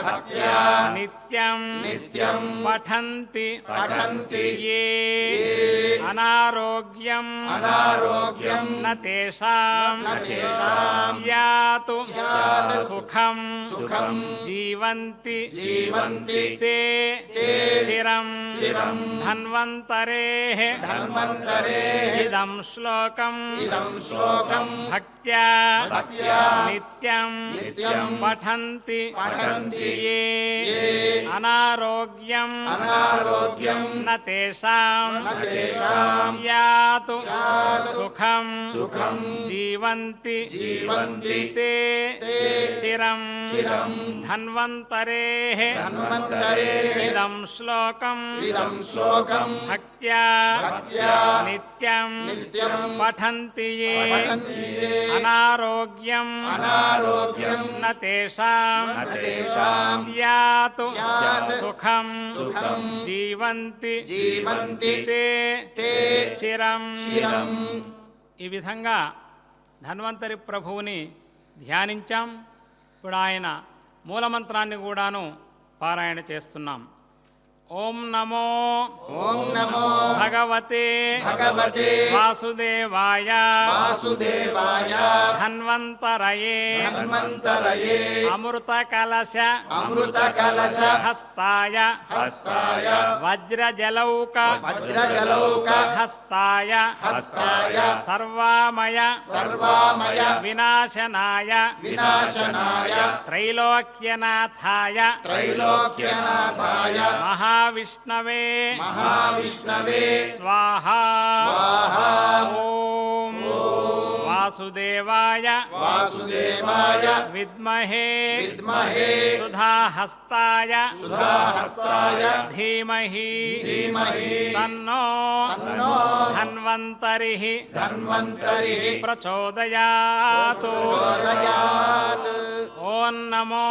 B: భక్త్యా
A: నిత్యం
B: నిత్యం
A: పఠంతి
B: పఠంతి
A: ఏ అనారోగ్యం
B: అనారోగ్యం
A: న తేషాం
B: న తేషాం
A: స్యాతు
B: స్యాత్
A: సుఖం
B: సుఖం
A: జీవంతి
B: జీవంతి
A: తే
B: తే
A: చిరం
B: చిరం
A: ధన్వంతరేః
B: ధన్వంతరేః
A: ఇదం శ్లోకం
B: ఇదం శ్లోకం
A: భక్త్యా
B: భక్త్యా
A: నిత్యం
B: నిత్యం
A: పఠంతి
B: పఠంతి
A: ఏ అనారోగ్యం
B: అనారోగ్యం
A: న తేషాం
B: న తేషాం
A: స్యాతు
B: స్యాత్
A: సుఖం
B: సుఖం
A: జీవంతి
B: జీవంతి
A: తే
B: తే
A: చిరం
B: చిరం
A: ధన్వంతరేః
B: ధన్వంతరేః
A: ఇదం శ్లోకం
B: ఇదం శ్లోకం
A: భక్త్యా
B: భక్త్యా
A: నిత్యం
B: నిత్యం
A: పఠంతి ఏ
B: పఠంతి ఏ
A: అనారోగ్యం
B: అనారోగ్యం
A: న తేషాం
B: న తేషాం
A: స్యాతు
B: స్యాత్
A: సుఖం
B: సుఖం
A: జీవంతి
B: జీవంతి
A: తే
B: తే
A: చిరం
B: చిరం
A: ఈ విధంగా ధన్వంతరి ప్రభువుని ధ్యానించాం. ఇప్పుడు ఆయన మూలమంత్రాన్ని కూడాను పారాయణ చేస్తున్నాం. ఓం నమో
B: ఓం నమో
A: భగవతే
B: భగవతే
A: వాసుదేవాయ
B: వాసుదేవాయ
A: ధన్వంతరయే
B: ధన్వంతరయే
A: అమృత కలశ
B: అమృత కలశ
A: హస్తాయ
B: హస్తాయ
A: వజ్రజలౌక
B: వజ్రజలౌక
A: హస్తాయ
B: హస్తాయ
A: సర్వామయ
B: సర్వామయ
A: వినాశనాయ
B: వినాశనాయ
A: త్రైలోక్యనాథాయ
B: త్రైలోక్యనాథాయ
A: మహావిష్ణవే
B: మహావిష్ణవే
A: స్వాహా
B: స్వాహా
A: ఓం వాసుదేవాయ
B: వాసుదేవాయ
A: విద్మహే
B: విద్మహే
A: సుధాహస్తాయ
B: సుధాహస్తాయ
A: ధీమహి
B: ధీమహి
A: తన్నో
B: తన్నో
A: ధన్వంతరిః
B: ధన్వంతరిః
A: ప్రచోదయాతు.
B: ప్రచోదయాత్.
A: ఓం నమో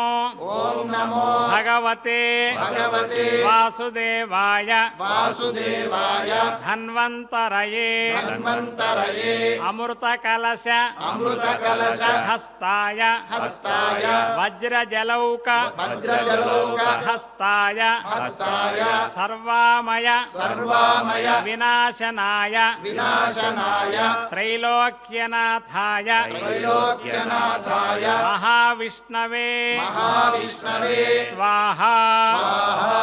B: ఓం నమో
A: భగవతే
B: భగవతే
A: వాసుదేవాయ
B: వాసుదేవాయ
A: ధన్వంతరయే
B: ధన్వంతరయే
A: అమృత కలశ
B: అమృత కలశ
A: హస్తాయ
B: హస్తాయ
A: వజ్రజలౌక
B: వజ్రజలౌక
A: హస్తాయ
B: హస్తాయ
A: సర్వామయ
B: సర్వామయ
A: వినాశనాయ
B: వినాశనాయ
A: త్రైలోక్యనాథాయ
B: త్రైలోక్యనాథాయ
A: మహావిష్ణవే
B: మహావిష్ణవే
A: స్వాహా
B: స్వాహా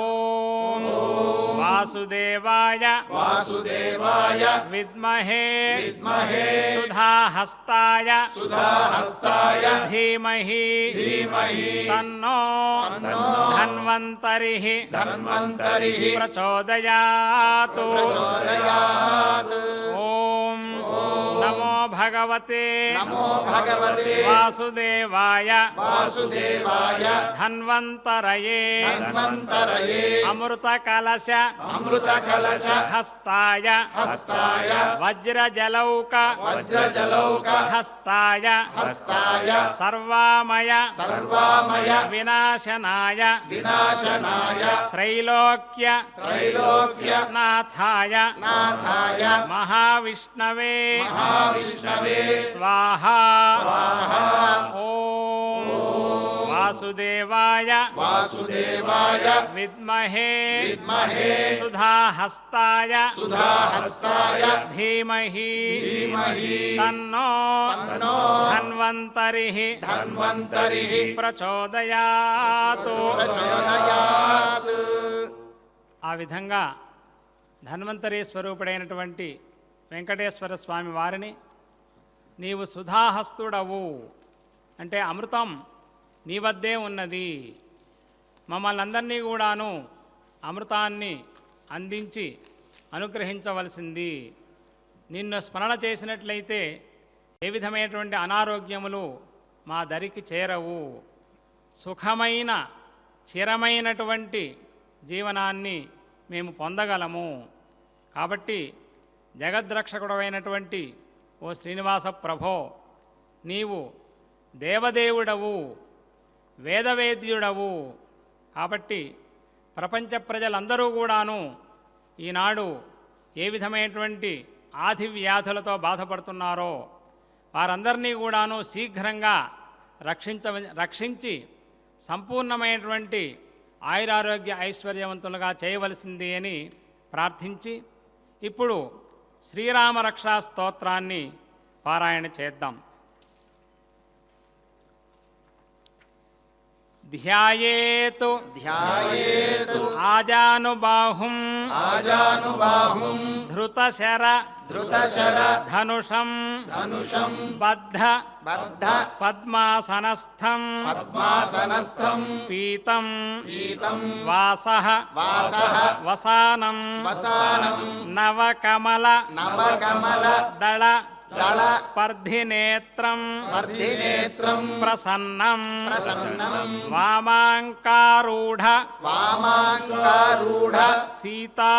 A: ఓం వాసుదేవాయ
B: వాసుదేవాయ
A: విద్మహే
B: విద్మహే
A: సుధాహస్తాయ
B: సుధాహస్తాయ
A: ధీమహి
B: ధీమహి
A: తన్నో
B: తన్నో
A: ధన్వంతరిః
B: ధన్వంతరిః
A: ప్రచోదయాతు.
B: ప్రచోదయాత్.
A: ఓం నమో భగవతే
B: నమో భగవతే
A: వాసుదేవాయ
B: వాసుదేవాయ
A: ధన్వంతరయే
B: ధన్వంతరయే
A: అమృత కలశ
B: అమృత కలశ
A: హస్తాయ
B: హస్తాయ
A: వజ్రజలౌక
B: వజ్రజలౌక
A: హస్తాయ
B: హస్తాయ
A: సర్వామయ
B: సర్వామయ
A: వినాశనాయ
B: వినాశనాయ
A: త్రైలోక్య
B: త్రైలోక్య
A: నాథాయ
B: నాథాయ
A: మహావిష్ణవే
B: మహావిష్ణవే
A: స్వాహా
B: స్వాహా
A: ఓం వాసుదేవాయ
B: వాసుదేవాయ
A: విద్మహే
B: విద్మహే
A: సుధాహస్తాయ
B: సుధాహస్తాయ
A: ధీమహి
B: ధీమహి
A: తన్నో
B: తన్నో
A: ధన్వంతరిః
B: ధన్వంతరిః
A: ప్రచోదయాతు.
B: ప్రచోదయాత్.
A: ఆ విధంగా ధన్వంతరి స్వరూపుడైనటువంటి వెంకటేశ్వర స్వామి వారిని నీవు సుధాహస్తుడవు అంటే అమృతం నీ వద్దే ఉన్నది, మమ్మల్ని అందరినీ కూడాను అమృతాన్ని అందించి అనుగ్రహించవలసింది. నిన్ను స్మరణ చేసినట్లయితే ఏ విధమైనటువంటి అనారోగ్యములు మా దరికి చేరవు, సుఖమైన చిరమైనటువంటి జీవనాన్ని మేము పొందగలము. కాబట్టి జగద్రక్షకుడమైనటువంటి ఓ శ్రీనివాస ప్రభో, నీవు దేవదేవుడవు, వేదవేద్యుడవు. కాబట్టి ప్రపంచ ప్రజలందరూ కూడాను ఈనాడు ఏ విధమైనటువంటి ఆది వ్యాధులతో బాధపడుతున్నారో వారందరినీ కూడాను శీఘ్రంగా రక్షించి సంపూర్ణమైనటువంటి ఆయురారోగ్య ఐశ్వర్యవంతులుగా చేయవలసింది అని ప్రార్థించి ఇప్పుడు శ్రీరామ రక్షా స్తోత్రాన్ని పారాయణ చేద్దాం. ధ్యాయేతు
B: ధ్యాయేతు
A: ఆజానుబాహుం
B: ఆజానుబాహుం
A: ధృతశర
B: ధృతశర
A: ధనుషం
B: ధనుషం
A: బద్ధ
B: బద్ధ
A: పద్మాసనస్థం
B: పద్మాసనస్థం
A: పీతం
B: పీతం
A: వాసః
B: వాసః
A: వసానం
B: వసానం
A: నవకమల
B: నవకమల
A: దళ
B: దళ
A: స్పర్ధినేత్రం
B: స్పర్ధినేత్రం
A: ప్రసన్నం
B: ప్రసన్నం
A: వామాంకారూఢ
B: వామాంకారూఢ
A: సీతా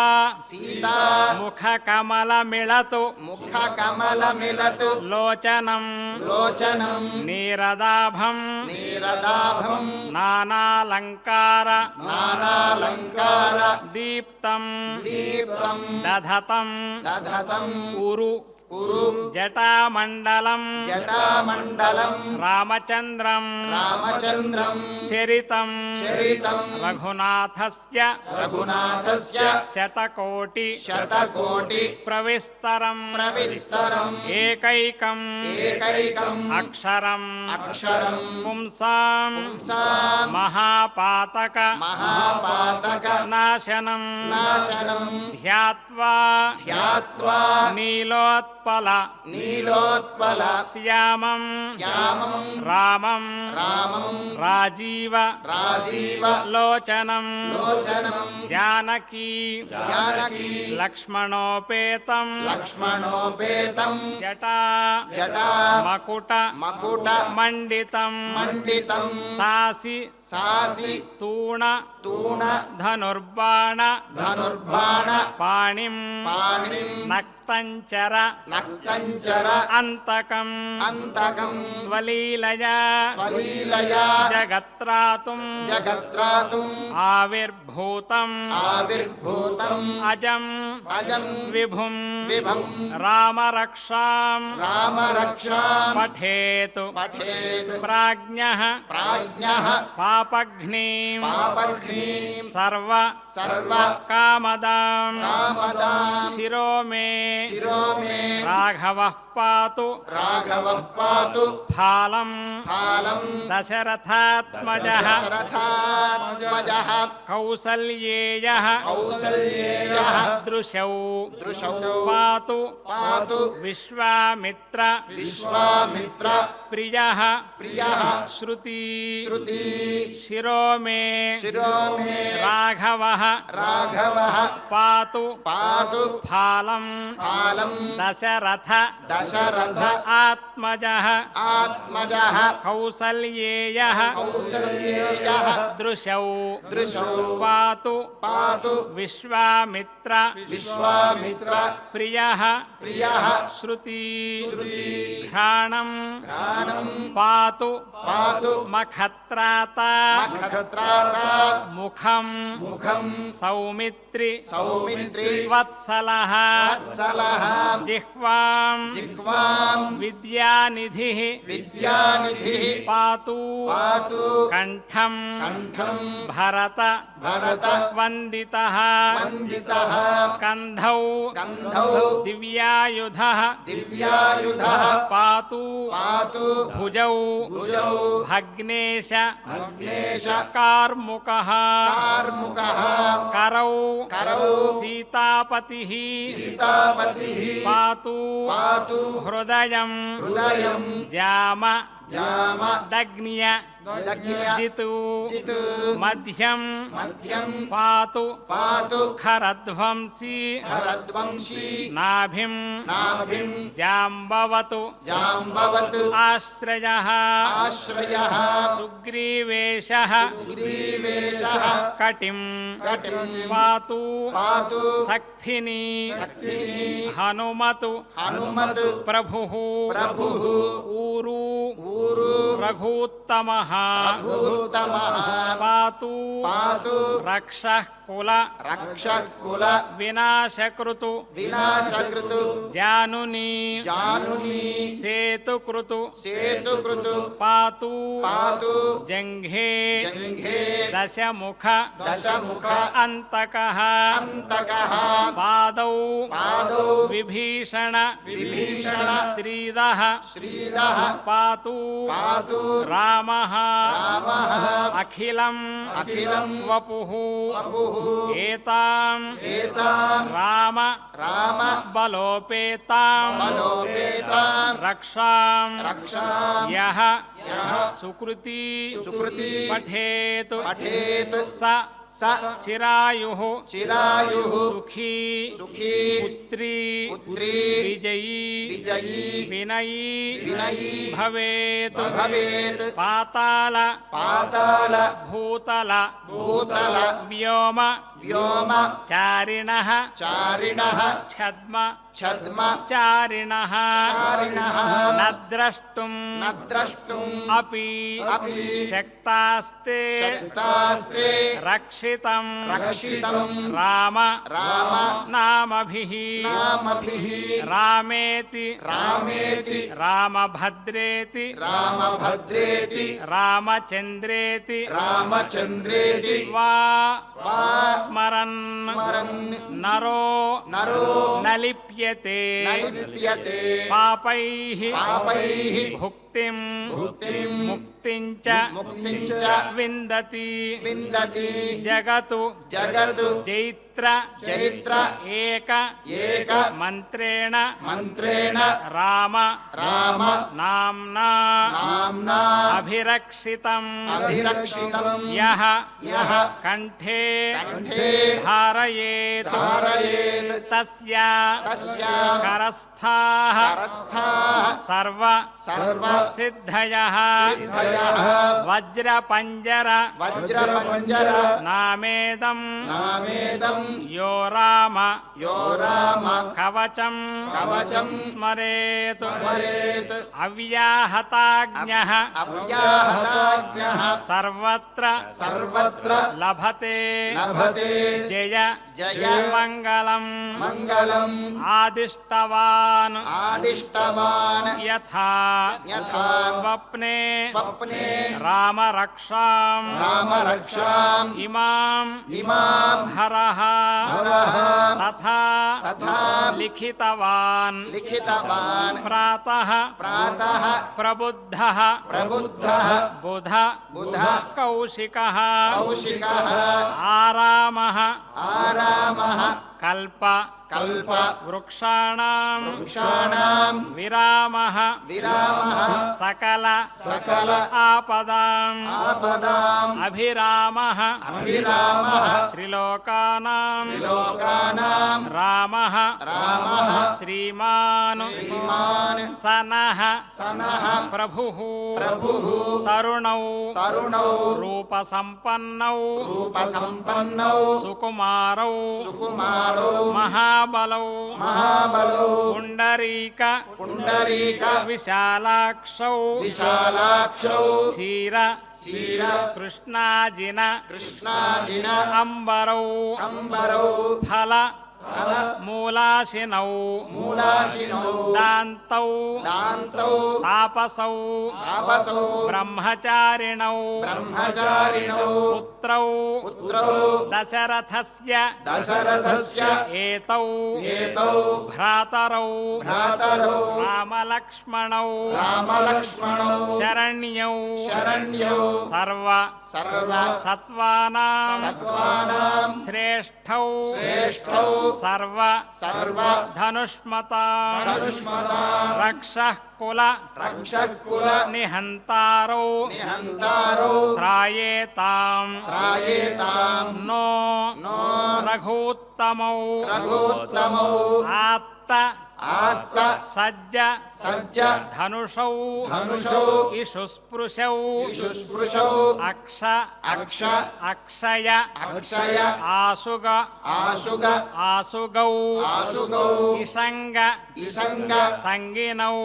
B: సీతా
A: ముఖకమలమిళతు
B: ముఖకమలమిలతు
A: లోచనం
B: లోచనం
A: నీరదాభం
B: నీరదాభం
A: నానాలంకార
B: నానాలంకార
A: దీప్తం
B: దీప్తం
A: దధతం
B: దధతం
A: ఉరు
B: కురు
A: జటామండలం
B: జటామండలం
A: రామచంద్రం
B: రామచంద్రం
A: చరితం
B: చరితం
A: రఘునాథస్య
B: రఘునాథస్య
A: శతకోటి
B: శతకోటి
A: ప్రవిస్తరం
B: ప్రవిస్తరం
A: ఏకైకం
B: ఏకైకం
A: అక్షరం
B: అక్షరం
A: పుంసాం
B: పుంసాం
A: మహాపాతక
B: మహాపాతక
A: నాశనం
B: నాశనం
A: ధ్యాత్వా
B: ధ్యాత్వా
A: నీలోత్పల
B: నీలోత్పల
A: శ్యామం
B: శ్యామం
A: రామం
B: రామం
A: రాజీవ
B: రాజీవ
A: లోచనం
B: లోచనం
A: జానకీ
B: జానకీ
A: లక్ష్మణోపేతం
B: లక్ష్మణోపేతం
A: జటా
B: జటా
A: మకుట
B: మకుట
A: మండితం
B: మండితం
A: సాసి
B: సాసి
A: తూణ
B: తూణ
A: ధనుర్బాణ
B: ధనుర్బాణ
A: పాణిం
B: పాణిం
A: నక్తంచర
B: నక్తంచర
A: అంతకం
B: అంతకం
A: స్వలీలయా
B: స్వలీలయా
A: జగత్రాతుం
B: జగత్రాతుం
A: ఆవిర్భూతం
B: ఆవిర్భూతం
A: అజం
B: అజం
A: విభుం
B: విభం
A: రామరక్షాం
B: రామరక్షాం
A: పఠేతు
B: పఠేత్
A: ప్రాజ్ఞః
B: ప్రాజ్ఞః
A: పాపఘ్నీం
B: పాపఘ్నీం
A: సర్వ
B: సర్వ
A: కామదాం
B: కామదాం
A: శిరో మే
B: శిరో మే
A: రాఘవః పాతు
B: రాఘవః పాతు
A: ఫాలం
B: ఫాలం
A: దశరథాత్మజః
B: దశరథాత్మజః
A: కౌసల్యేయః
B: కౌసల్యేయః
A: దృశౌ
B: దృశౌ
A: పాతు
B: పాతు
A: విశ్వామిత్ర
B: విశ్వామిత్ర
A: ప్రియః
B: ప్రియః
A: శృతి
B: శృతి
A: శిరో మే
B: శిరో మే
A: రాఘవః
B: రాఘవః
A: పాతు
B: పాతు
A: ఫాలం
B: ఫాలం
A: దశరథ
B: దశరథ
A: ఆత్మజః
B: ఆత్మజః
A: కౌసల్యేయః
B: కౌసల్యేయః
A: दृशौ
B: दृशौ
A: पातु
B: पातु
A: विश्वामित्र
B: विश्वामित्र
A: प्रियः
B: प्रियः
A: श्रुति
B: श्रुति
A: घ्राणं
B: घ्राणं
A: पातु
B: पातु
A: मखत्राता
B: मखत्राता
A: मुखं
B: मुखं
A: सौमित्रि
B: सौमित्री
A: वत्सलः
B: वत्सलः
A: जिह्वां
B: जिह्वां
A: विद्यानिधिः
B: विद्यानिधिः
A: पातु
B: पातु
A: कंठं
B: कंठं
A: भरत
B: भरत
A: वन्दितः
B: वन्दितः
A: स्कन्धौ
B: स्कन्धौ
A: दिव्यायुधः
B: दिव्यायुधः
A: पातु
B: पातु
A: भुजौ
B: भुजौ
A: भग्नेश
B: भग्नेश
A: कार्मुकः
B: कार्मुकः
A: करौ
B: करौ
A: सीतापतिः
B: सीतापतिः
A: पातु
B: पातु
A: हृदयं
B: हृदयं
A: जाम
B: जाम
A: दग्न्य
B: दग्न्य
A: जितु
B: जितु
A: मध्यं
B: मध्यं
A: पातु
B: पातु
A: खरध्वंसी
B: भरद्वंशी
A: नाभिं
B: नाभिं
A: जाम्बवतु
B: जाम्बवत्
A: आश्रयः
B: आश्रयः
A: सुग्रीवेशः
B: सुग्रीवेशः
A: कटिं
B: कटिं
A: पातु
B: पातु
A: सक्थिनी
B: सक्थिनी
A: हनुमतु
B: हनुमत्
A: प्रभुः
B: प्रभुः
A: ऊरु
B: ऊरु
A: रघूत्तमः
B: रघुत्तमः
A: पातु
B: पातु
A: रक्षः कुल
B: रक्षः कुल
A: विनाशकृतु
B: विनाशकृतु
A: जानुनी
B: जानुनी
A: सेतुकृतु
B: सेतुकृतु
A: पातु
B: पातु
A: जङ्घे
B: जङ्घे
A: दशमुख
B: दशमुख
A: अन्तकः
B: अन्तकः
A: पादौ
B: पादौ
A: विभीषण
B: विभीषण
A: श्रीदः
B: श्रीदः
A: पातु
B: पातु
A: रामः
B: रामः
A: अखिलं
B: अखिलं
A: वपुः
B: वपुः
A: एतां
B: एतां
A: राम
B: राम
A: बलोपेतां
B: बलोपेतां
A: रक्षां
B: रक्षां
A: यः
B: यः
A: सुकृती
B: सुकृती
A: पठेत्
B: पठेत्
A: स
B: स
A: चिरायुः
B: चिरायुः
A: सुखी
B: सुखी
A: पुत्री
B: पुत्री
A: विजयी
B: विजयी
A: विनयी
B: विनयी
A: भवेत्
B: भवेत्
A: पाताल
B: पाताल
A: भूतल
B: भूतल
A: व्योम
B: व्योम
A: चारिणः
B: चारिणः
A: छद्म
B: छद्म
A: चारिणः
B: चारिणः
A: न द्रष्टुं
B: न द्रष्टुम्
A: अपि
B: अपि
A: शक्तास्ते
B: शक्तास्ते
A: रक्षितं
B: रक्षितं
A: राम
B: राम
A: नामभिः
B: नामभिः
A: रामेति
B: रामेति
A: रामभद्रेति
B: रामभद्रेति
A: रामचन्द्रेति
B: रामचन्द्रेति
A: वा
B: वा
A: स्मरन्
B: स्मरन्
A: नरो
B: नरो
A: न लिप्यते
B: न लिप्यते
A: पापैः
B: पापैः
A: भुक्तिं
B: भुक्तिं
A: मुक्तिं च
B: मुक्तिं च
A: विन्दति
B: विन्दति
A: जगतु
B: जगतु
A: चैत्र
B: चैत्र
A: एक
B: एक
A: मन्त्रेण
B: मन्त्रेण
A: राम
B: राम
A: नाम्ना
B: नाम्ना
A: अभिरक्षितं
B: अभिरक्षितं
A: यः
B: यः
A: कण्ठे
B: कण्ठे
A: धारयेत्
B: धारयेत्
A: तस्य
B: तस्य
A: करस्थाः
B: करस्थाः
A: सर्व
B: सर्व
A: सिद्धयः
B: सिद्धयः
A: वज्रपञ्जर
B: वज्रपञ्जर
A: नामेदं
B: नामेदं
A: यो राम
B: यो राम
A: कवचं
B: कवचं
A: स्मरेत्
B: स्मरेत्
A: अव्याहताज्ञः
B: अव्याहताज्ञः
A: सर्वत्र
B: सर्वत्र
A: लभते
B: लभते
A: जय
B: जय
A: मङ्गलं
B: मङ्गलम्
A: आदिष्टवान्
B: आदिष्टवान्
A: यथा
B: यथा
A: स्वप्ने
B: स्वप्ने
A: रामरक्षां
B: रामरक्षाम्
A: इमां हरः
B: हरः
A: तथा
B: तथा
A: लिखितवान्
B: लिखितवान्
A: प्रातः
B: प्रातः
A: प्रबुद्धः
B: प्रबुद्धः
A: बुध
B: बुध
A: कौशिकः
B: कौशिकः
A: आरामः
B: आरामः
A: कल्प
B: కల్ప
A: వృక్షాణాం
B: వృక్షాణాం
A: విరామః సకల ఆపదాం అభిరామః త్రిలోకానాం రామః శ్రీమాన్ సనః ప్రభుః తరుణౌ రూపసంపన్నౌ సుకుమారౌ మహాబలౌ పుండరీక విశాలాక్షౌ క్షీర కృష్ణాజిన అంబరౌ ఫల మూలాశినౌ దాంతౌ తాపసౌ బ్రహ్మచారిణౌ పుత్రౌ దశరథస్య ఏతౌ భ్రాతరౌ రామలక్ష్మణౌ శరణ్యౌ సర్వ సత్వానాం శ్రేష్ఠౌ సర్వ ధనుష్మతాం రక్షః కుల నిహంతారౌ త్రాయేతాం నో రఘూత్తమౌ ఆస్త సజ్జ ధనుషౌ ఇషుస్పృశౌ అక్షయ ఆసుగౌ ఇషంగ సంగినౌ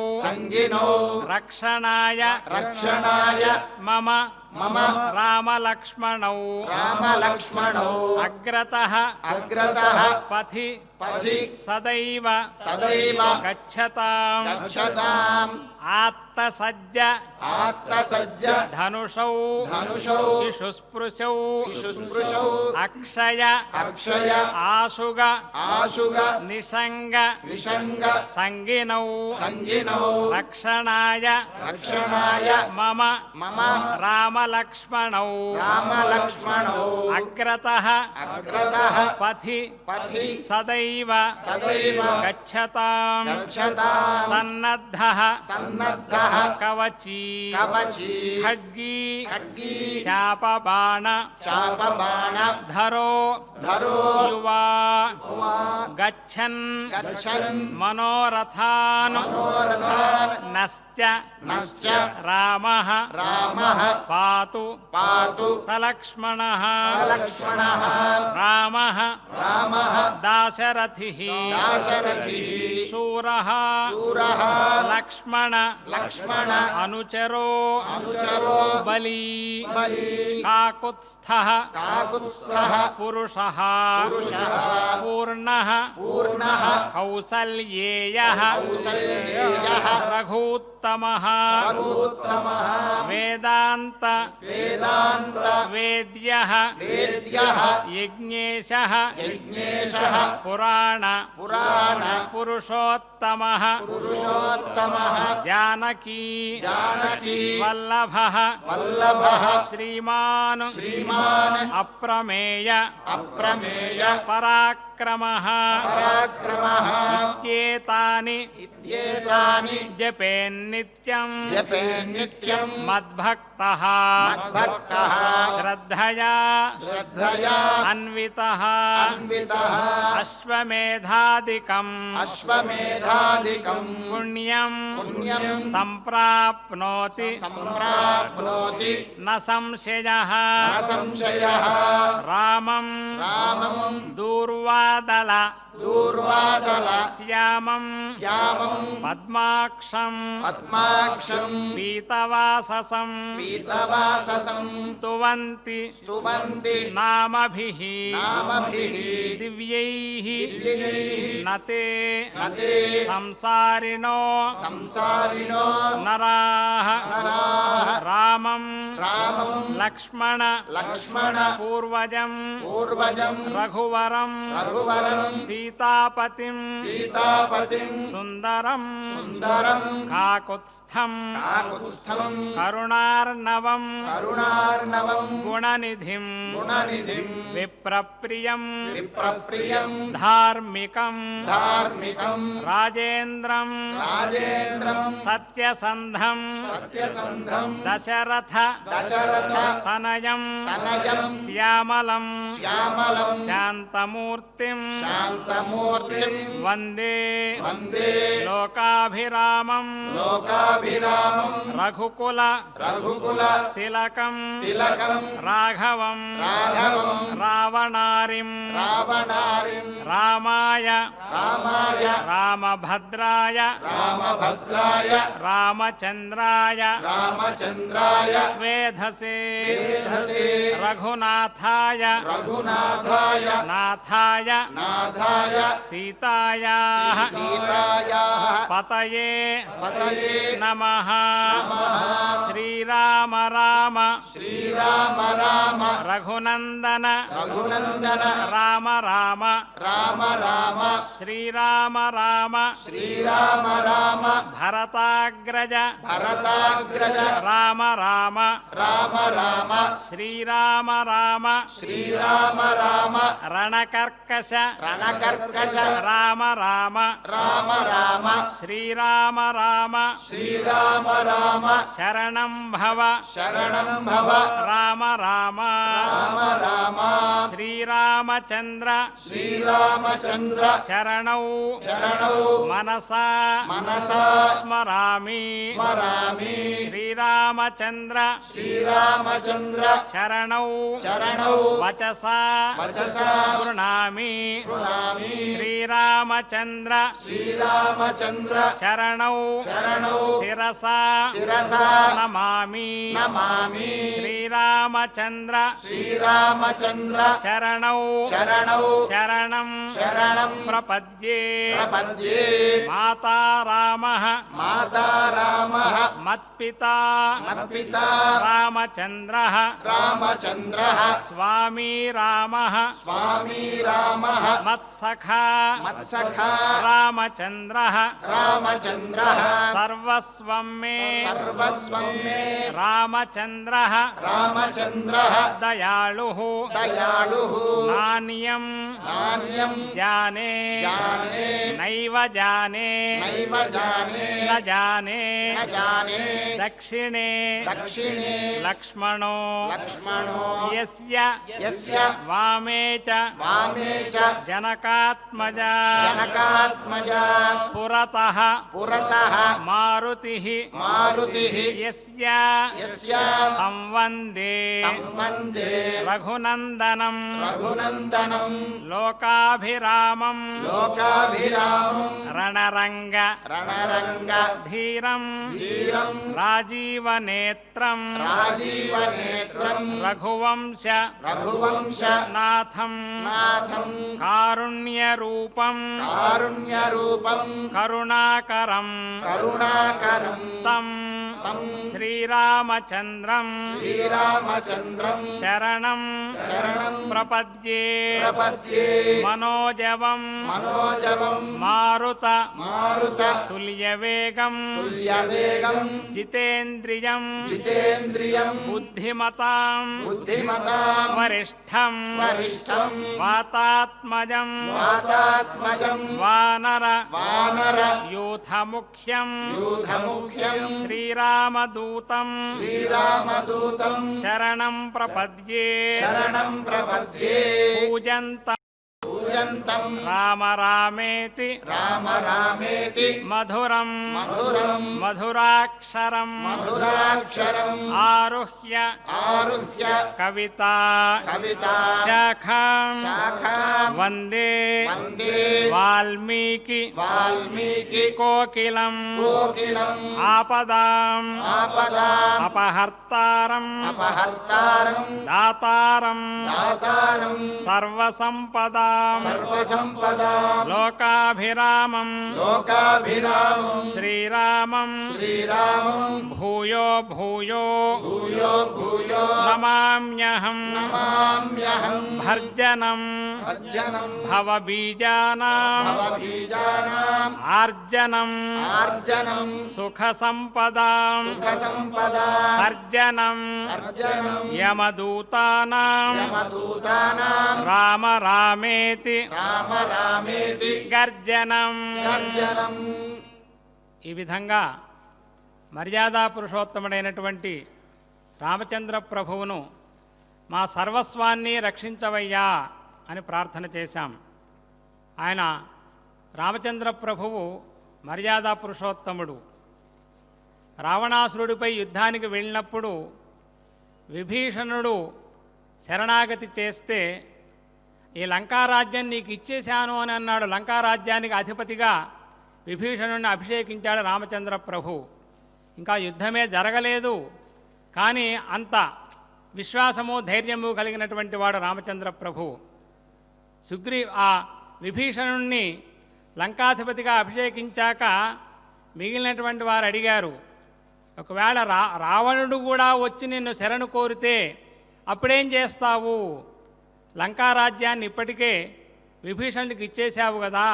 A: రక్షణాయ మమ రామలక్ష్మణౌ అగ్రతః పథి సదైవ గచ్చతాం ఆత్తసజ్జ ధనుషౌ ఇషుస్పృశౌ అక్షయ ఆసుగ నిషంగ సంగినౌ రక్షణాయ మమ రామలక్ష్మణౌ అగ్రతః పథి సదైవ గచ్చతాం సన్నద్ధః కవచీ ఖడ్గీ చాపబాణ ధరో యువా గచ్చన్ మనోరథాన్ నశ్చ రామః పాతు సలక్ష్మణః రామః దాశరథిః శూరః లక్ష్మణ అనుచరో బలీ కాకుత్స్థః పురుషః పూర్ణః కౌసల్యేయః రఘూత్తమః వేదాంత వేద్యః యజ్ఞేశః పురాణ పురుషోత్తమః జానకీ వల్లభః శ్రీమాన్ అప్రమేయ పరాక్రమః ఇత్యేతాని జపేన్నిత్యం మద్భక్తః శ్రద్ధయా అన్వితః అశ్వమేధాదికం పుణ్యం సంప్రాప్నోతి న సంశయః రామం దూర్వాదల శ్యామం పద్మాక్షం పీతవాససం స్తువంతి నామభిః దివ్యైః నతే సంసారిణో నరాః రామం లక్ష్మణ పూర్వజం రఘువరం సీతాపతిం సుందరం కాకుత్స్థం కరుణార్ణవం గుణనిధిం
B: గుణనిధిం
A: విప్రప్రియం
B: విప్రప్రియం
A: ధార్మికం
B: ధార్మికం
A: రాజేంద్రం
B: రాజేంద్రం
A: సత్యసంధం
B: సత్యసంధం
A: దశరథ
B: దశరథ
A: తనయం
B: తనయం
A: శ్యామలం
B: శ్యామలం
A: శాంతమూర్తిం
B: శాంతమూర్తిం
A: వందే
B: వందే
A: లోకాభిరామం
B: లోకాభిరామం
A: రఘుకుల
B: రఘుకుల
A: తిలకం
B: తిలకం
A: రాఘవం
B: రాఘవం
A: రావణారిం
B: రావణారిం
A: రామాయ
B: రామాయ
A: రామభద్రాయ
B: రామభద్రాయ
A: రామచంద్రాయ
B: రామచంద్రాయ
A: వేధసే
B: వేధసే
A: రఘునాథాయ
B: రఘునాథాయ
A: నాథాయ
B: నాథాయ
A: సీతాయాః
B: సీతాయాః
A: పతయే
B: పతయే
A: నమః
B: నమః
A: శ్రీరామ రామ
B: శ్రీరామ రామ
A: రఘునందన
B: రఘునందన
A: రామ రామ
B: రామ రామ
A: శ్రీరామ రామ
B: శ్రీరామ రామ
A: భరతాగ్రజ
B: భరతాగ్రజ
A: రామ రామ
B: రామ రామ
A: శ్రీరామ రామ
B: శ్రీరామ రామ
A: రణకర్కశ
B: రణకర్కశ
A: రామ రామ
B: రామ రామ
A: శ్రీరామ రామ
B: శ్రీరామ రామ
A: శరణం భవ
B: శరణం భవ
A: రామ రామ
B: రామ రామ
A: శ్రీరామచంద్ర
B: శ్రీరామచంద్ర
A: చరణౌ
B: చరణౌ
A: మనసా
B: మనసా
A: స్మరామి
B: స్మరామి
A: శ్రీరామచంద్ర
B: శ్రీరామచంద్ర
A: చరణౌ
B: చరణౌ
A: వచసా
B: వచసా
A: గృణామి
B: శృణామి
A: శ్రీరామచంద్ర
B: శ్రీరామచంద్ర
A: చరణౌ
B: చరణౌ
A: శిరసా
B: శిరసా
A: నమామి
B: నమామి
A: శ్రీరామచంద్ర
B: శ్రీరామచంద్ర
A: చరణౌ
B: చరణౌ
A: శరణం
B: శరణం
A: ప్రపద్యే
B: ప్రపద్యే
A: మాతా రామ
B: మాతా రామ
A: మత్పితా
B: మత్పితా
A: రామచంద్ర
B: రామచంద్ర
A: స్వామి రామ
B: స్వామి రామ
A: మత్సఖా
B: మత్సఖా
A: రామచంద్ర
B: రామచంద్ర
A: సర్వస్వం మే
B: సర్వస్వం మే
A: రామచంద్ర
B: రామచంద్ర
A: దయాళు
B: దయాళు
A: నాణ్యం
B: నాణ్యం
A: జానే
B: జానే
A: నైవ జానే
B: నైవ జానే
A: న జానే
B: న జానే
A: దక్షిణే
B: దక్షిణే
A: లక్ష్మణో
B: లక్ష్మణో
A: యస్య
B: యస్య
A: వామే చ
B: వామే చ
A: జనకాత్మజ
B: జనకాత్మజ
A: పురతః
B: పురతః
A: మారుతిః
B: మారుతిః
A: యస్య
B: యస్య
A: తం వందే
B: తం వందే
A: రఘునందనం
B: రఘునందనం
A: లోకాభిరామం
B: లోకాభిరామం
A: రణరంగ
B: రణరంగ
A: ధీరం
B: ధీరం
A: రాజీవనేత్రం
B: రాజీవనేత్రం
A: రఘువంశ
B: రఘువంశ
A: నాథం
B: నాథం
A: కారుణ్యరూపం
B: కారుణ్యరూపం
A: కరుణాకరం
B: కరుణాకరం
A: తం
B: తం
A: శ్రీరామచంద్రం
B: శ్రీరామచంద్రం
A: శరణం
B: శరణం
A: ప్రపద్యే
B: ప్రపద్యే
A: మనోజవం
B: మనోజవం
A: మారుత
B: మారుత
A: తుల్యవేగం
B: తుల్యవేగం
A: జితేంద్రియం
B: జితేంద్రియం
A: బుద్ధిమతాం
B: బుద్ధిమతాం
A: వరిష్టం
B: వరిష్టం
A: వాతాత్మజం
B: వాతాత్మజం
A: వానర
B: వానర
A: యూథముఖ్యం
B: యూధముఖ్యం
A: శ్రీరామదూతం
B: శ్రీరామదూతం
A: శరణం ప్రపద్యే
B: శరణం ప్రపద్యే
A: పూజంత
B: పూజంతం
A: రామ రామేతి
B: రామ రామేతి
A: మధురం
B: మధురం
A: మధురాక్షరం
B: మధురాక్షరం
A: ఆరుహ్య
B: ఆరుహ్య
A: కవితా
B: కవితా
A: శాఖాం
B: శాఖాం
A: వందే
B: వందే
A: వాల్మీకి
B: వాల్మీకి
A: కోకిలం
B: కోకిలం
A: ఆపదాం
B: ఆపదాం
A: అపహర్తారం
B: అపహర్తారం
A: దాతారం
B: దాతారం
A: సర్వసంపదాం
B: సర్వసంపదాం
A: లోకాభిరామం
B: లోకాభిరామం
A: శ్రీరామం
B: శ్రీరామం
A: భూయో భూయో
B: భూయో భూయో
A: నమామ్యహం
B: నమామ్యహం
A: భర్జనం
B: భజనం
A: భవబీజానాం
B: భవబీజానాం
A: ఆర్జనం
B: ఆర్జనం
A: సుఖసంపదాం
B: సుఖసంపదాం
A: అర్జనం
B: అర్జనం
A: యమదూతానాం
B: యమదూతానాం
A: రామ రామేతి
B: రామ రామేతి
A: గర్జనం.
B: గర్జనం.
A: ఈ విధంగా మర్యాదా పురుషోత్తముడైనటువంటి రామచంద్ర ప్రభువును మా సర్వస్వాన్ని రక్షించవయ్యా అని ప్రార్థన చేశాం. ఆయన రామచంద్ర ప్రభువు మర్యాదా పురుషోత్తముడు. రావణాసురుడిపై యుద్ధానికి వెళ్ళినప్పుడు విభీషణుడు శరణాగతి చేస్తే ఈ లంకారాజ్యం నీకు ఇచ్చేశాను అని అన్నాడు. లంకారాజ్యానికి అధిపతిగా విభీషణుడిని అభిషేకించాడు రామచంద్ర ప్రభు. ఇంకా యుద్ధమే జరగలేదు, కానీ అంత విశ్వాసము ధైర్యము కలిగినటువంటి వాడు రామచంద్ర ప్రభు. ఆ విభీషణుణ్ణి లంకాధిపతిగా అభిషేకించాక మిగిలినటువంటి వారు అడిగారు, ఒకవేళ రావణుడు కూడా వచ్చి నిన్ను శరణు కోరితే అప్పుడేం చేస్తావు? లంకారాజ్యాన్ని ఇప్పటికే విభీషణుడికి ఇచ్చేశావు కదా,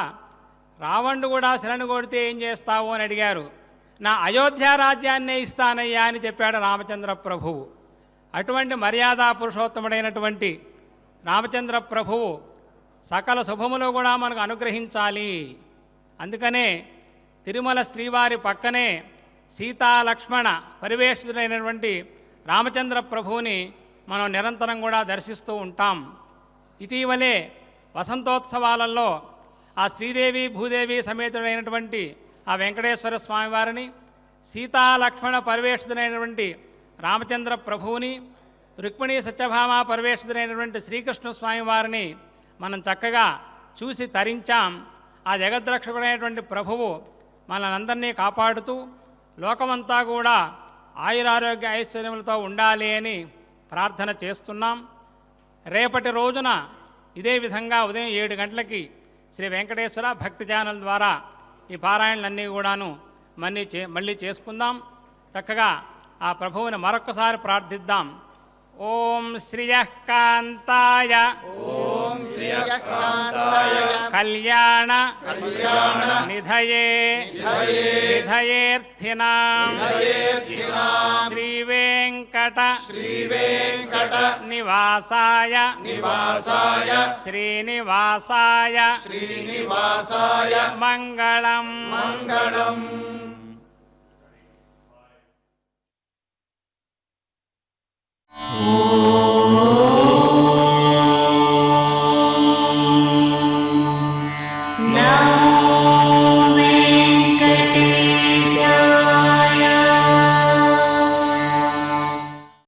A: రావణుడు కూడా శరణు కోరితే ఏం చేస్తావు అని అడిగారు. నా అయోధ్య రాజ్యాన్నే ఇస్తానయ్యా అని చెప్పాడు రామచంద్ర ప్రభువు. అటువంటి మర్యాదా పురుషోత్తముడైనటువంటి రామచంద్ర ప్రభువు సకల శుభములు కూడా మనకు అనుగ్రహించాలి. అందుకనే తిరుమల శ్రీవారి పక్కనే సీతా లక్ష్మణ పరివేషితుడైనటువంటి రామచంద్ర ప్రభువుని మనం నిరంతరం కూడా దర్శిస్తూ ఉంటాం. ఇటీవలే వసంతోత్సవాలలో ఆ శ్రీదేవి భూదేవి సమేతుడైనటువంటి ఆ వెంకటేశ్వర స్వామివారిని, సీతా లక్ష్మణ పరివేషితుడైనటువంటి రామచంద్ర ప్రభువుని, రుక్మిణీ సత్యభామ పరివేషితుడైనటువంటి శ్రీకృష్ణ స్వామివారిని మనం చక్కగా చూసి తరించాం. ఆ జగద్రక్షకుడైనటువంటి ప్రభువు మనందరినీ కాపాడుతూ లోకమంతా కూడా ఆయురారోగ్య ఐశ్వర్యములతో ఉండాలి అని ప్రార్థన చేస్తున్నాం. రేపటి రోజున ఇదే విధంగా ఉదయం 7 గంటలకి శ్రీ వెంకటేశ్వర భక్తి ఛానల్ ద్వారా ఈ పారాయణలన్నీ కూడాను మళ్ళీ చేసుకుందాం. చక్కగా ఆ ప్రభువుని మరొక్కసారి ప్రార్థిద్దాం. ఓం శ్రియకాంతాయ
B: ఓం శ్రీయకాంతాయ
A: కళ్యాణ
B: కళ్యాణ
A: నిధయే నిధయేర్థినాం శ్రీవేంకట నివాసాయ శ్రీనివాసాయ మంగళం.
B: మంగళం.
C: ఓం